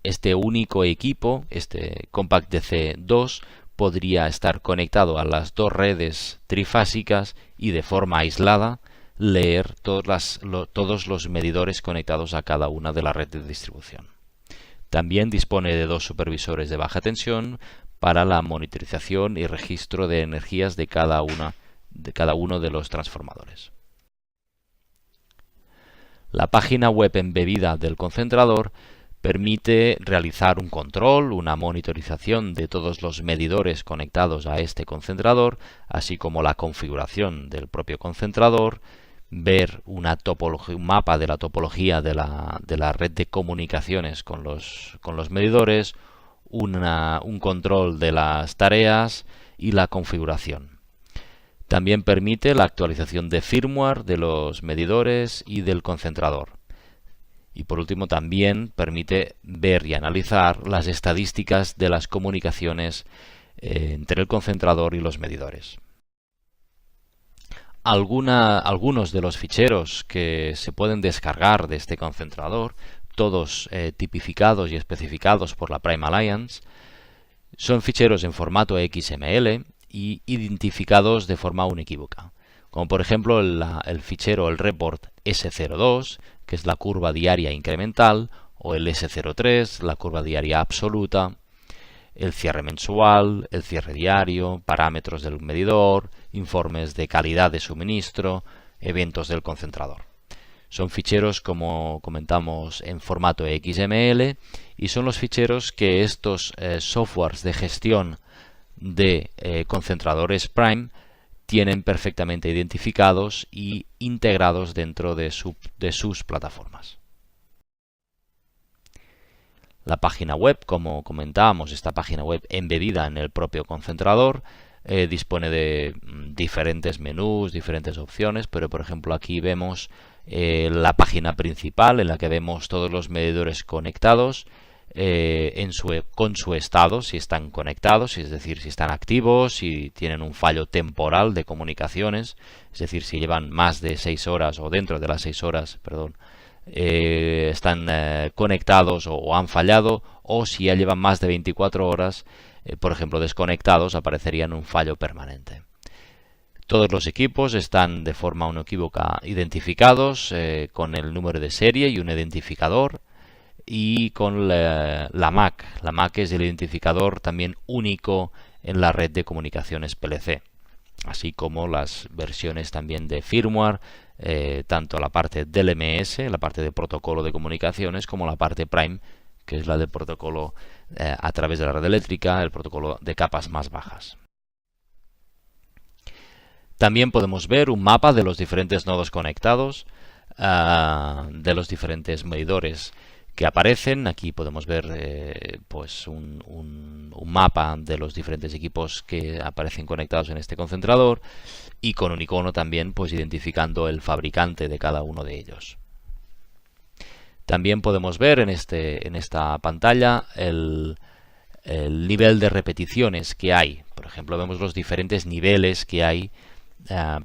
este único equipo, este Compact DC2, podría estar conectado a las 2 redes trifásicas y de forma aislada leer todos los medidores conectados a cada una de la red de distribución. También dispone de 2 supervisores de baja tensión para la monitorización y registro de energías de cada uno de los transformadores. La página web embebida del concentrador permite realizar un control, una monitorización de todos los medidores conectados a este concentrador, así como la configuración del propio concentrador, ver un mapa de la topología de la red de comunicaciones con los medidores, un control de las tareas y la configuración. También permite la actualización de firmware de los medidores y del concentrador. Y por último también permite ver y analizar las estadísticas de las comunicaciones entre el concentrador y los medidores. Algunos de los ficheros que se pueden descargar de este concentrador, todos tipificados y especificados por la Prime Alliance, son ficheros en formato XML y identificados de forma inequívoca, como por ejemplo el fichero, el report S02, que es la curva diaria incremental, o el S03, la curva diaria absoluta, el cierre mensual, el cierre diario, parámetros del medidor, informes de calidad de suministro, eventos del concentrador. Son ficheros, como comentamos, en formato XML y son los ficheros que estos softwares de gestión de concentradores Prime tienen perfectamente identificados y integrados dentro de sus plataformas. La página web, como comentábamos, esta página web embebida en el propio concentrador, dispone de diferentes menús, diferentes opciones, pero por ejemplo aquí vemos la página principal en la que vemos todos los medidores conectados con su estado, si están conectados, es decir, si están activos, si tienen un fallo temporal de comunicaciones, es decir, si llevan más de 6 horas o dentro de las 6 horas, perdón, están conectados o han fallado, o si ya llevan más de 24 horas, por ejemplo, desconectados, aparecerían un fallo permanente. Todos los equipos están de forma unequívoca identificados con el número de serie y un identificador, y con la MAC. La MAC es el identificador también único en la red de comunicaciones PLC, así como las versiones también de firmware, tanto la parte del MS, la parte de protocolo de comunicaciones, como la parte Prime, que es la del protocolo a través de la red eléctrica, el protocolo de capas más bajas. También podemos ver un mapa de los diferentes nodos conectados, de los diferentes medidores que aparecen. Aquí podemos ver pues un mapa de los diferentes equipos que aparecen conectados en este concentrador, y con un icono también pues identificando el fabricante de cada uno de ellos. También podemos ver en esta pantalla el nivel de repeticiones que hay. Por ejemplo, vemos los diferentes niveles que hay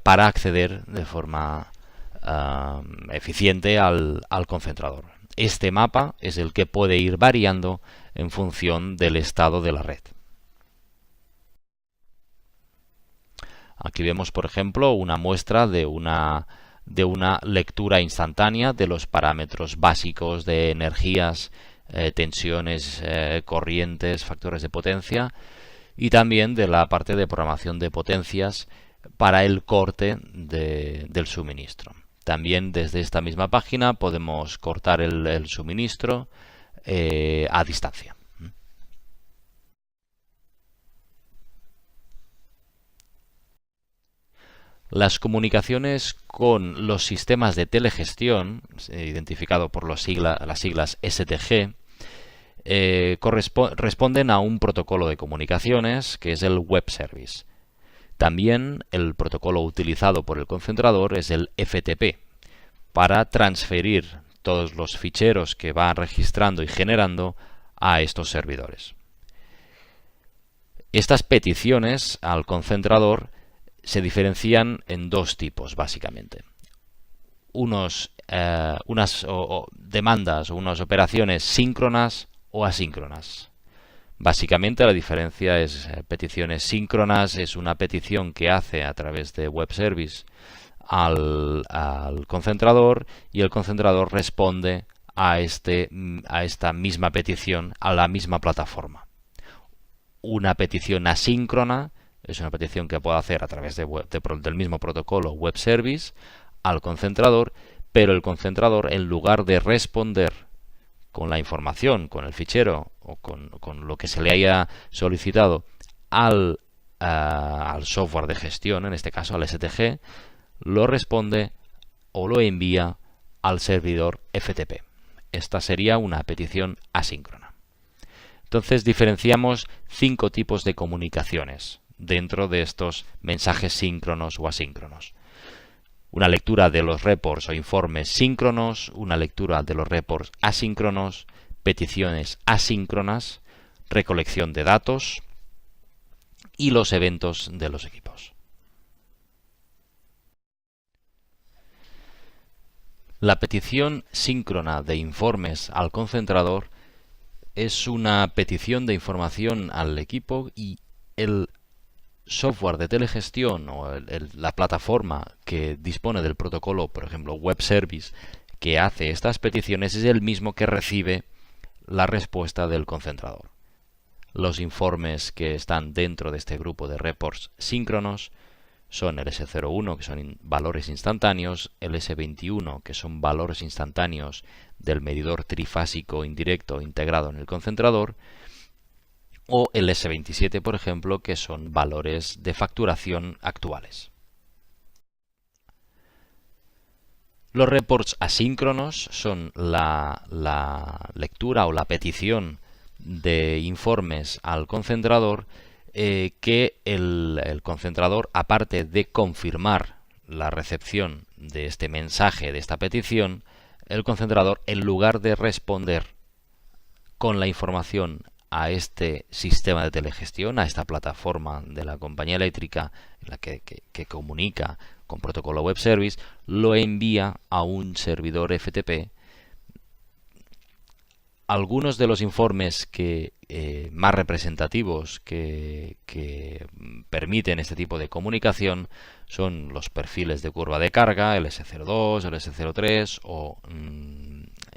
para acceder de forma eficiente al concentrador. Este mapa es el que puede ir variando en función del estado de la red. Aquí vemos, por ejemplo, una muestra de una lectura instantánea de los parámetros básicos de energías, tensiones, corrientes, factores de potencia, y también de la parte de programación de potencias para el corte del suministro. También desde esta misma página podemos cortar el suministro a distancia. Las comunicaciones con los sistemas de telegestión, identificado por las siglas STG, responden a un protocolo de comunicaciones que es el Web Service. También el protocolo utilizado por el concentrador es el FTP, para transferir todos los ficheros que va registrando y generando a estos servidores. Estas peticiones al concentrador se diferencian en dos tipos, básicamente. Unas demandas o unas operaciones síncronas o asíncronas. Básicamente la diferencia es peticiones síncronas, es una petición que hace a través de Web Service al concentrador, y el concentrador responde a esta misma petición a la misma plataforma. Una petición asíncrona es una petición que puede hacer a través del mismo protocolo Web Service al concentrador, pero el concentrador, en lugar de responder con la información, con el fichero o con lo que se le haya solicitado al software de gestión, en este caso al STG, lo responde o lo envía al servidor FTP. Esta sería una petición asíncrona. Entonces diferenciamos 5 tipos de comunicaciones dentro de estos mensajes síncronos o asíncronos. Una lectura de los reports o informes síncronos, una lectura de los reports asíncronos, peticiones asíncronas, recolección de datos y los eventos de los equipos. La petición síncrona de informes al concentrador es una petición de información al equipo, y el software de telegestión o la plataforma que dispone del protocolo, por ejemplo Web Service, que hace estas peticiones, es el mismo que recibe la respuesta del concentrador. Los informes que están dentro de este grupo de reports síncronos son el S01, que son valores instantáneos, el S21, que son valores instantáneos del medidor trifásico indirecto integrado en el concentrador, o el S27, por ejemplo, que son valores de facturación actuales. Los reports asíncronos son la lectura o la petición de informes al concentrador que el concentrador, aparte de confirmar la recepción de este mensaje, de esta petición, el concentrador, en lugar de responder con la información a este sistema de telegestión, a esta plataforma de la compañía eléctrica en la que comunica con protocolo web service, lo envía a un servidor FTP. Algunos de los informes más representativos que permiten este tipo de comunicación son los perfiles de curva de carga, el S02, el S03 o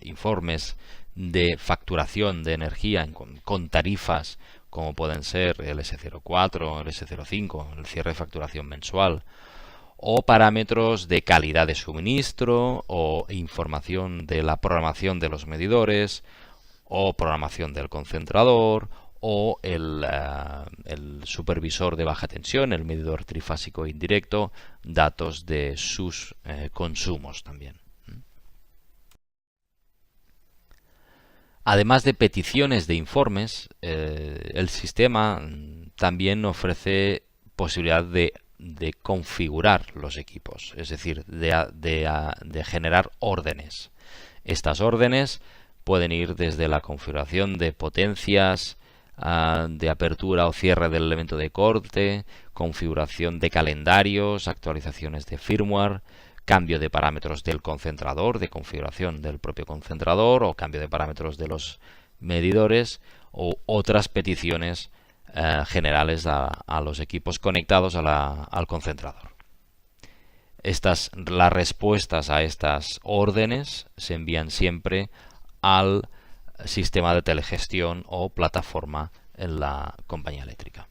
informes de facturación de energía con tarifas como pueden ser el S04, el S05, el cierre de facturación mensual, o parámetros de calidad de suministro o información de la programación de los medidores o programación del concentrador o el supervisor de baja tensión, el medidor trifásico indirecto, datos de sus consumos también. Además de peticiones de informes, el sistema también ofrece posibilidad de configurar los equipos, es decir, de generar órdenes. Estas órdenes pueden ir desde la configuración de potencias, de apertura o cierre del elemento de corte, configuración de calendarios, actualizaciones de firmware, cambio de parámetros del concentrador, de configuración del propio concentrador o cambio de parámetros de los medidores o otras peticiones generales a los equipos conectados al concentrador. Las respuestas a estas órdenes se envían siempre al sistema de telegestión o plataforma en la compañía eléctrica.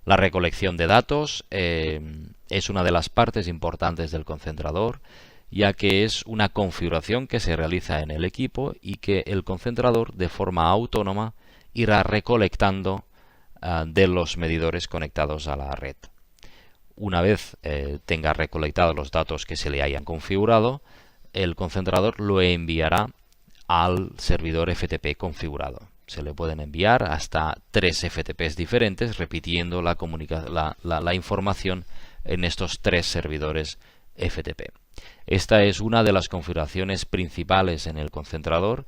La recolección de datos es una de las partes importantes del concentrador, ya que es una configuración que se realiza en el equipo y que el concentrador de forma autónoma irá recolectando de los medidores conectados a la red. Una vez tenga recolectados los datos que se le hayan configurado, el concentrador lo enviará al servidor FTP configurado. Se le pueden enviar hasta 3 FTPs diferentes, repitiendo la información en estos 3 servidores FTP. Esta es una de las configuraciones principales en el concentrador,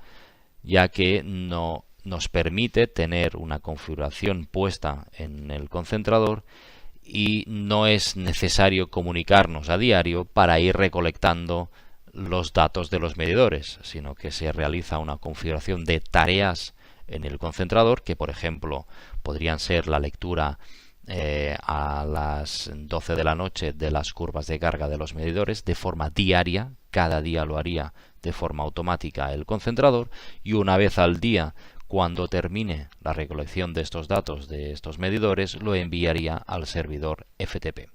ya que nos permite tener una configuración puesta en el concentrador y no es necesario comunicarnos a diario para ir recolectando los datos de los medidores, sino que se realiza una configuración de tareas en el concentrador que, por ejemplo, podrían ser la lectura a las 12 de la noche de las curvas de carga de los medidores de forma diaria. Cada día lo haría de forma automática el concentrador, y una vez al día, cuando termine la recolección de estos datos de estos medidores, lo enviaría al servidor FTP.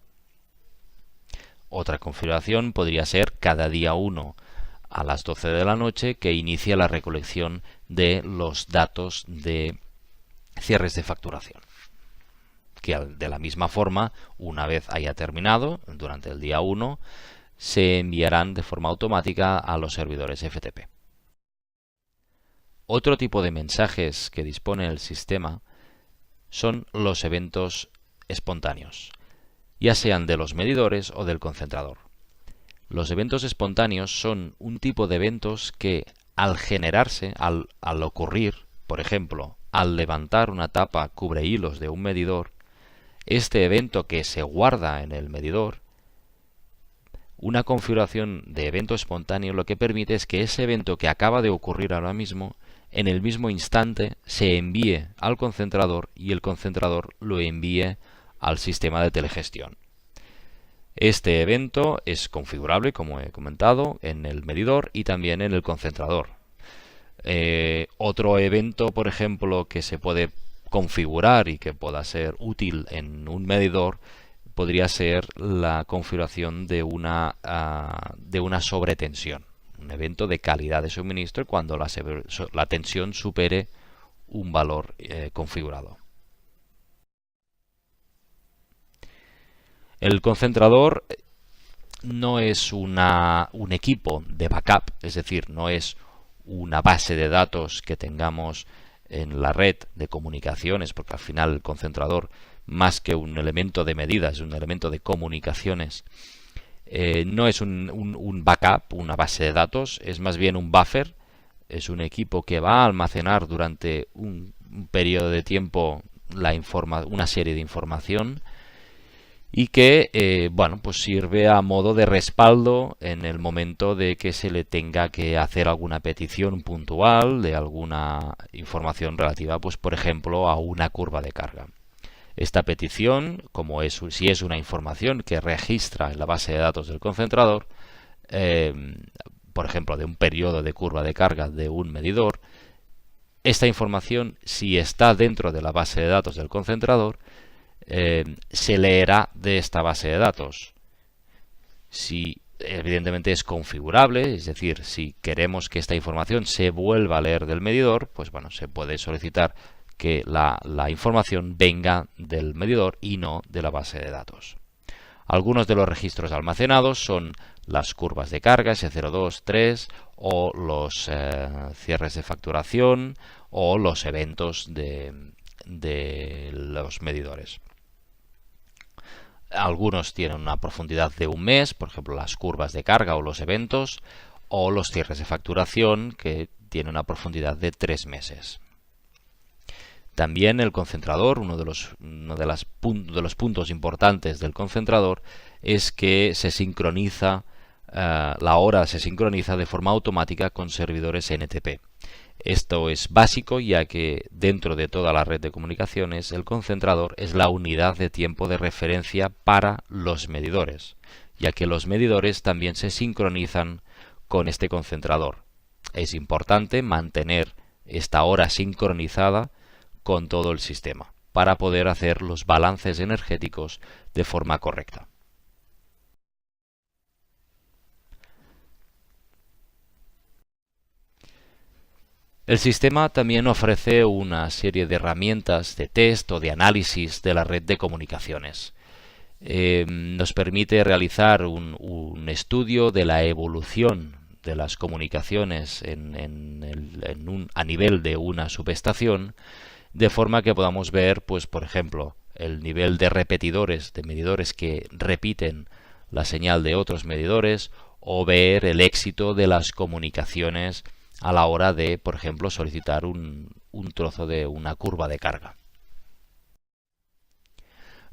Otra configuración podría ser cada día 1 a las 12 de la noche, que inicia la recolección de los datos de cierres de facturación, que de la misma forma, una vez haya terminado durante el día 1, se enviarán de forma automática a los servidores FTP. Otro tipo de mensajes que dispone el sistema son los eventos espontáneos, ya sean de los medidores o del concentrador. Los eventos espontáneos son un tipo de eventos que, al generarse, al ocurrir, por ejemplo, al levantar una tapa cubre hilos de un medidor, este evento que se guarda en el medidor, una configuración de evento espontáneo lo que permite es que ese evento que acaba de ocurrir ahora mismo, en el mismo instante se envíe al concentrador y el concentrador lo envíe al sistema de telegestión. Este evento es configurable, como he comentado, en el medidor y también en el concentrador. Otro evento, por ejemplo, que se puede configurar y que pueda ser útil en un medidor podría ser la configuración de una sobretensión, un evento de calidad de suministro cuando la tensión supere un valor configurado. El concentrador no es un equipo de backup, es decir, no es una base de datos que tengamos en la red de comunicaciones, porque al final el concentrador, más que un elemento de medida, es un elemento de comunicaciones. No es un backup, una base de datos, es más bien un buffer. Es un equipo que va a almacenar durante un periodo de tiempo una serie de información y que bueno, pues sirve a modo de respaldo en el momento de que se le tenga que hacer alguna petición puntual de alguna información relativa, pues por ejemplo, a una curva de carga. Esta petición, si es una información que registra en la base de datos del concentrador, por ejemplo, de un periodo de curva de carga de un medidor, esta información, si está dentro de la base de datos del concentrador, se leerá de esta base de datos. Si evidentemente es configurable, es decir, si queremos que esta información se vuelva a leer del medidor, pues bueno, se puede solicitar que la información venga del medidor y no de la base de datos. Algunos de los registros almacenados son las curvas de carga S02, 3 o los cierres de facturación o los eventos de los medidores. Algunos tienen una profundidad de un mes, por ejemplo las curvas de carga o los eventos, o los cierres de facturación que tienen una profundidad de 3 meses. También el concentrador, uno de los puntos importantes del concentrador es que se sincroniza, la hora se sincroniza de forma automática con servidores NTP. Esto es básico ya que dentro de toda la red de comunicaciones el concentrador es la unidad de tiempo de referencia para los medidores, ya que los medidores también se sincronizan con este concentrador. Es importante mantener esta hora sincronizada con todo el sistema para poder hacer los balances energéticos de forma correcta. El sistema también ofrece una serie de herramientas de test o de análisis de la red de comunicaciones. Nos permite realizar un estudio de la evolución de las comunicaciones a nivel de una subestación, de forma que podamos ver, pues por ejemplo, el nivel de repetidores, de medidores que repiten la señal de otros medidores, o ver el éxito de las comunicaciones a la hora de, por ejemplo, solicitar un trozo de una curva de carga.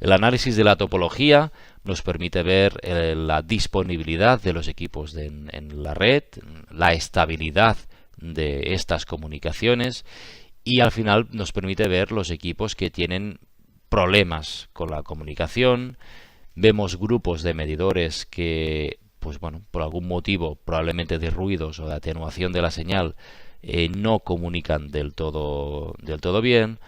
El análisis de la topología nos permite ver la disponibilidad de los equipos en la red, la estabilidad de estas comunicaciones y al final nos permite ver los equipos que tienen problemas con la comunicación. Vemos grupos de medidores que, pues bueno, por algún motivo, probablemente de ruidos o de atenuación de la señal, no comunican del todo bien.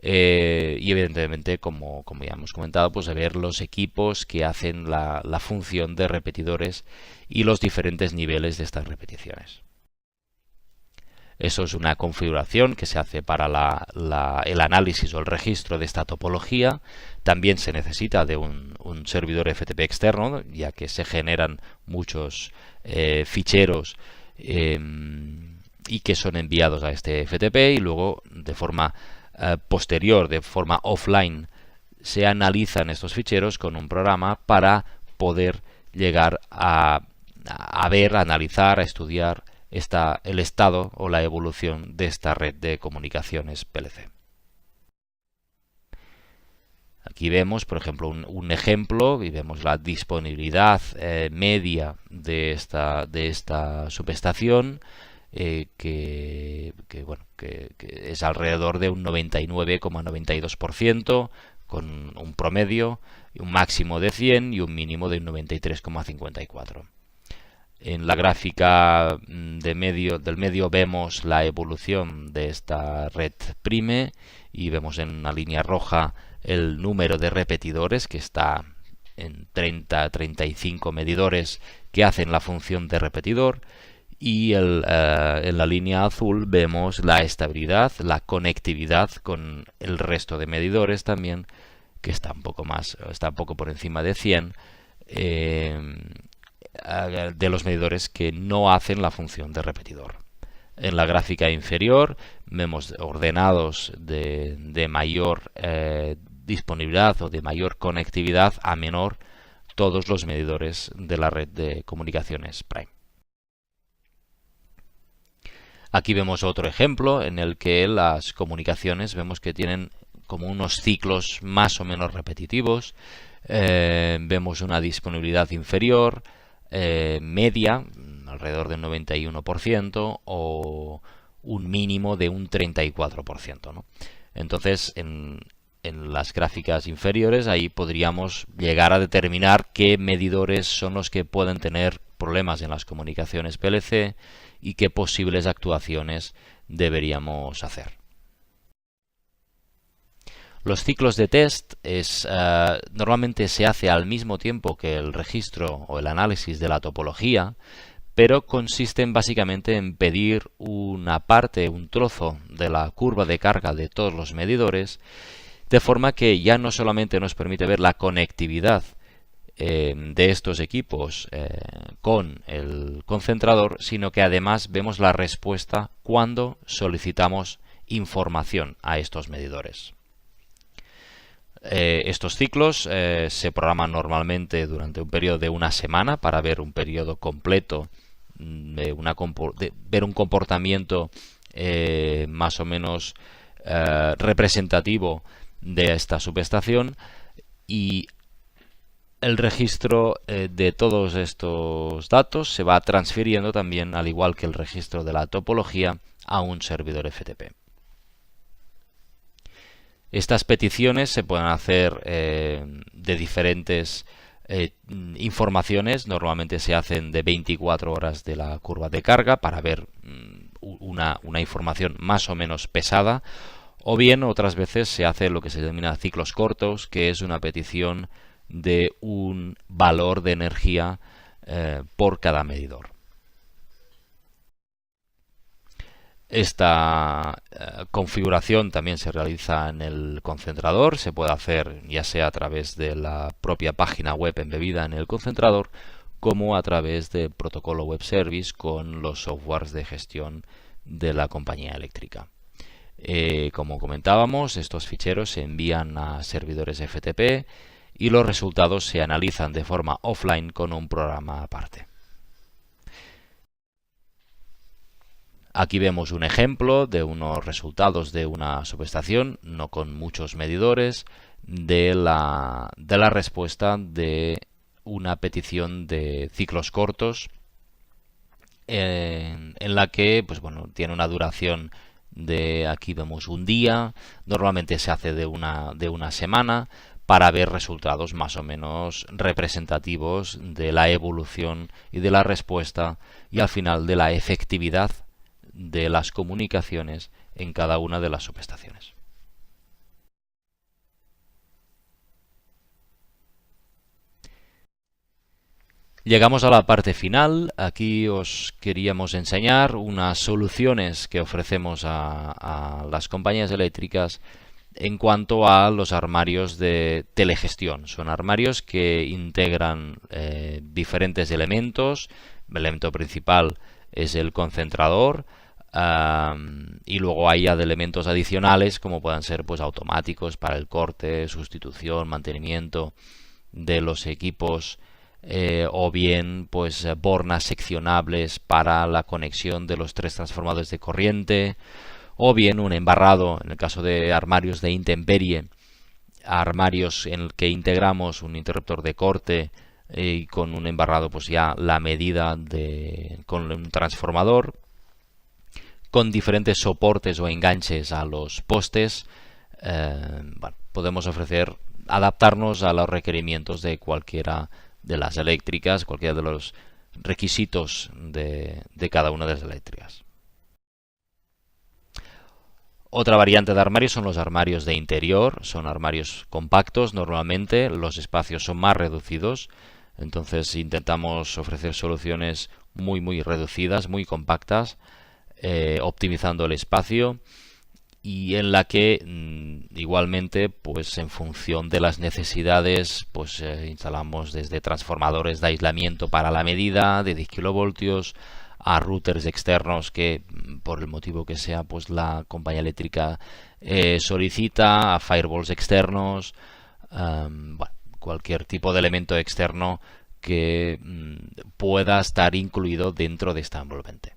Y evidentemente, como ya hemos comentado, pues ver los equipos que hacen la función de repetidores y los diferentes niveles de estas repeticiones. Eso es una configuración que se hace para el análisis o el registro de esta topología. También se necesita de un servidor FTP externo, ya que se generan muchos ficheros y que son enviados a este FTP y luego de forma posterior, de forma offline, se analizan estos ficheros con un programa para poder llegar a ver, a analizar, a estudiar el estado o la evolución de esta red de comunicaciones PLC. Aquí vemos, por ejemplo, un ejemplo y vemos la disponibilidad media de esta subestación, que es alrededor de un 99,92%, con un promedio, un máximo de 100 y un mínimo de un 93,54%. En la gráfica del medio vemos la evolución de esta red prime y vemos en una línea roja el número de repetidores, que está en 30-35 medidores que hacen la función de repetidor, y en la línea azul vemos la estabilidad, la conectividad con el resto de medidores también, que está un poco por encima de 100, de los medidores que no hacen la función de repetidor. En la gráfica inferior vemos ordenados de mayor disponibilidad o de mayor conectividad a menor todos los medidores de la red de comunicaciones Prime. Aquí vemos otro ejemplo en el que las comunicaciones vemos que tienen como unos ciclos más o menos repetitivos. Vemos una disponibilidad inferior, media, alrededor del 91%, o un mínimo de un 34%, ¿no? Entonces, en las gráficas inferiores, ahí podríamos llegar a determinar qué medidores son los que pueden tener problemas en las comunicaciones PLC y qué posibles actuaciones deberíamos hacer. Los ciclos de test normalmente se hace al mismo tiempo que el registro o el análisis de la topología, pero consisten básicamente en pedir una parte, un trozo de la curva de carga de todos los medidores, de forma que ya no solamente nos permite ver la conectividad de estos equipos con el concentrador, sino que además vemos la respuesta cuando solicitamos información a estos medidores. Estos ciclos se programan normalmente durante un periodo de una semana para ver un periodo completo, ver un comportamiento más o menos representativo de esta subestación, y el registro de todos estos datos se va transfiriendo también, al igual que el registro de la topología, a un servidor FTP. Estas peticiones se pueden hacer de diferentes informaciones. Normalmente se hacen de 24 horas de la curva de carga para ver una información más o menos pesada, o bien otras veces se hace lo que se denomina ciclos cortos, que es una petición de un valor de energía por cada medidor. Esta configuración también se realiza en el concentrador. Se puede hacer ya sea a través de la propia página web embebida en el concentrador, como a través del protocolo web service con los softwares de gestión de la compañía eléctrica. Como comentábamos, estos ficheros se envían a servidores FTP y los resultados se analizan de forma offline con un programa aparte. Aquí vemos un ejemplo de unos resultados de una subestación, no con muchos medidores, de la respuesta de una petición de ciclos cortos, en la que tiene una duración de, aquí vemos un día, normalmente se hace de una semana, para ver resultados más o menos representativos de la evolución y de la respuesta, y al final de la efectividad de las comunicaciones en cada una de las subestaciones. Llegamos a la parte final. Aquí os queríamos enseñar unas soluciones que ofrecemos a las compañías eléctricas en cuanto a los armarios de telegestión. Son armarios que integran diferentes elementos. El elemento principal es el concentrador, y luego hay elementos adicionales como puedan ser automáticos para el corte, sustitución, mantenimiento de los equipos, o bien bornas seccionables para la conexión de los 3 transformadores de corriente, o bien un embarrado en el caso de armarios de intemperie, armarios en el que integramos un interruptor de corte y con un embarrado ya la medida con un transformador, con diferentes soportes o enganches a los postes. Podemos adaptarnos a los requerimientos de cualquiera de las eléctricas, cualquiera de los requisitos de cada una de las eléctricas. Otra variante de armarios son los armarios de interior. Son armarios compactos, normalmente los espacios son más reducidos, entonces intentamos ofrecer soluciones muy reducidas, muy compactas, optimizando el espacio, y en la que igualmente en función de las necesidades instalamos desde transformadores de aislamiento para la medida de 10 kilovoltios a routers externos que, por el motivo que sea, pues la compañía eléctrica solicita, a firewalls externos, bueno, cualquier tipo de elemento externo que pueda estar incluido dentro de esta envolvente.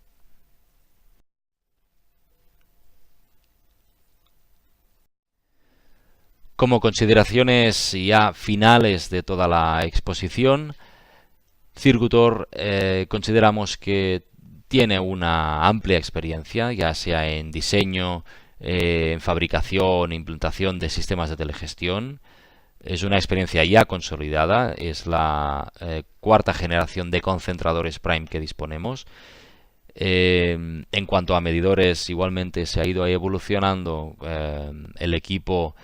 Como consideraciones ya finales de toda la exposición, Circutor consideramos que tiene una amplia experiencia, ya sea en diseño, en fabricación, implantación de sistemas de telegestión. Es una experiencia ya consolidada, es la cuarta generación de concentradores Prime que disponemos. En cuanto a medidores, igualmente se ha ido evolucionando el equipo,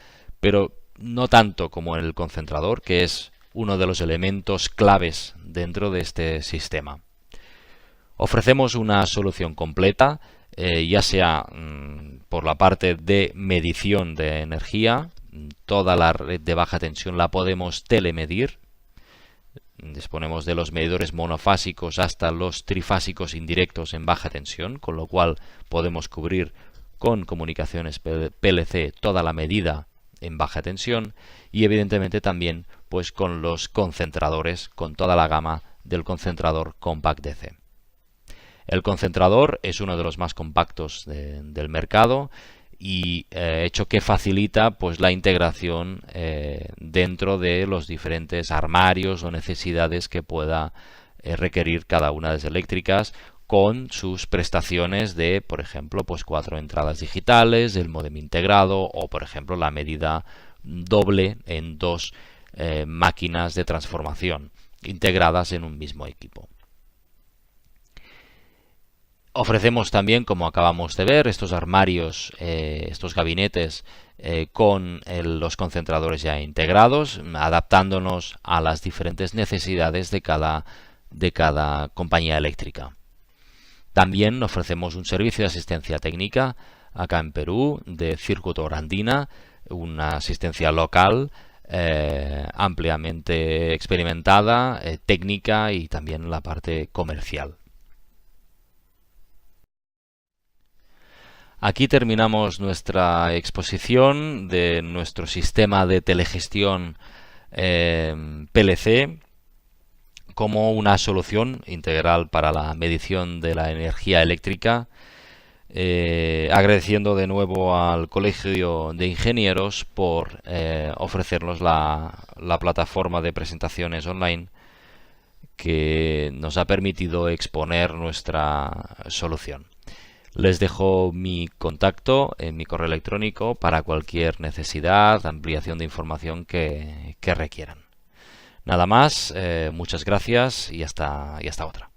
pero no tanto como en el concentrador, que es uno de los elementos claves dentro de este sistema. Ofrecemos una solución completa, ya sea por la parte de medición de energía. Toda la red de baja tensión la podemos telemedir. Disponemos de los medidores monofásicos hasta los trifásicos indirectos en baja tensión, con lo cual podemos cubrir con comunicaciones PLC toda la medida en baja tensión, y evidentemente también pues con los concentradores, con toda la gama del concentrador Compact DC. El concentrador es uno de los más compactos del mercado y hecho que facilita pues la integración dentro de los diferentes armarios o necesidades que pueda requerir cada una de las eléctricas, con sus prestaciones de, por ejemplo, pues 4 entradas digitales, el módem integrado o, por ejemplo, la medida doble en 2 máquinas de transformación integradas en un mismo equipo. Ofrecemos también, como acabamos de ver, estos armarios, estos gabinetes con los concentradores ya integrados, adaptándonos a las diferentes necesidades de cada compañía eléctrica. También ofrecemos un servicio de asistencia técnica acá en Perú de Circutor Andina, una asistencia local ampliamente experimentada, técnica y también la parte comercial. Aquí terminamos nuestra exposición de nuestro sistema de telegestión PLC como una solución integral para la medición de la energía eléctrica, agradeciendo de nuevo al Colegio de Ingenieros por ofrecernos la plataforma de presentaciones online que nos ha permitido exponer nuestra solución. Les dejo mi contacto en mi correo electrónico para cualquier necesidad, ampliación de información que requieran. Nada más, muchas gracias y hasta otra.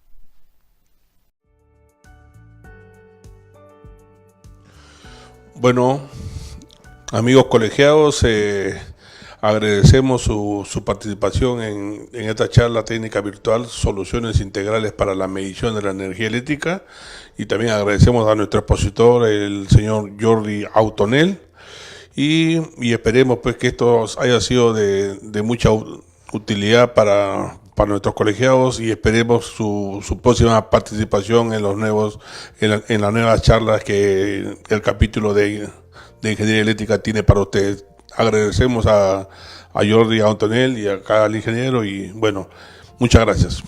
Bueno, amigos colegiados, agradecemos su participación en esta charla técnica virtual, Soluciones Integrales para la Medición de la Energía Eléctrica, y también agradecemos a nuestro expositor, el señor Jordi Autonel, y esperemos pues que esto haya sido de mucha utilidad para nuestros colegiados, y esperemos su próxima participación en las nuevas charlas que el capítulo de Ingeniería Eléctrica tiene para ustedes. Agradecemos a Jordi Autonel y acá al ingeniero, y bueno, muchas gracias.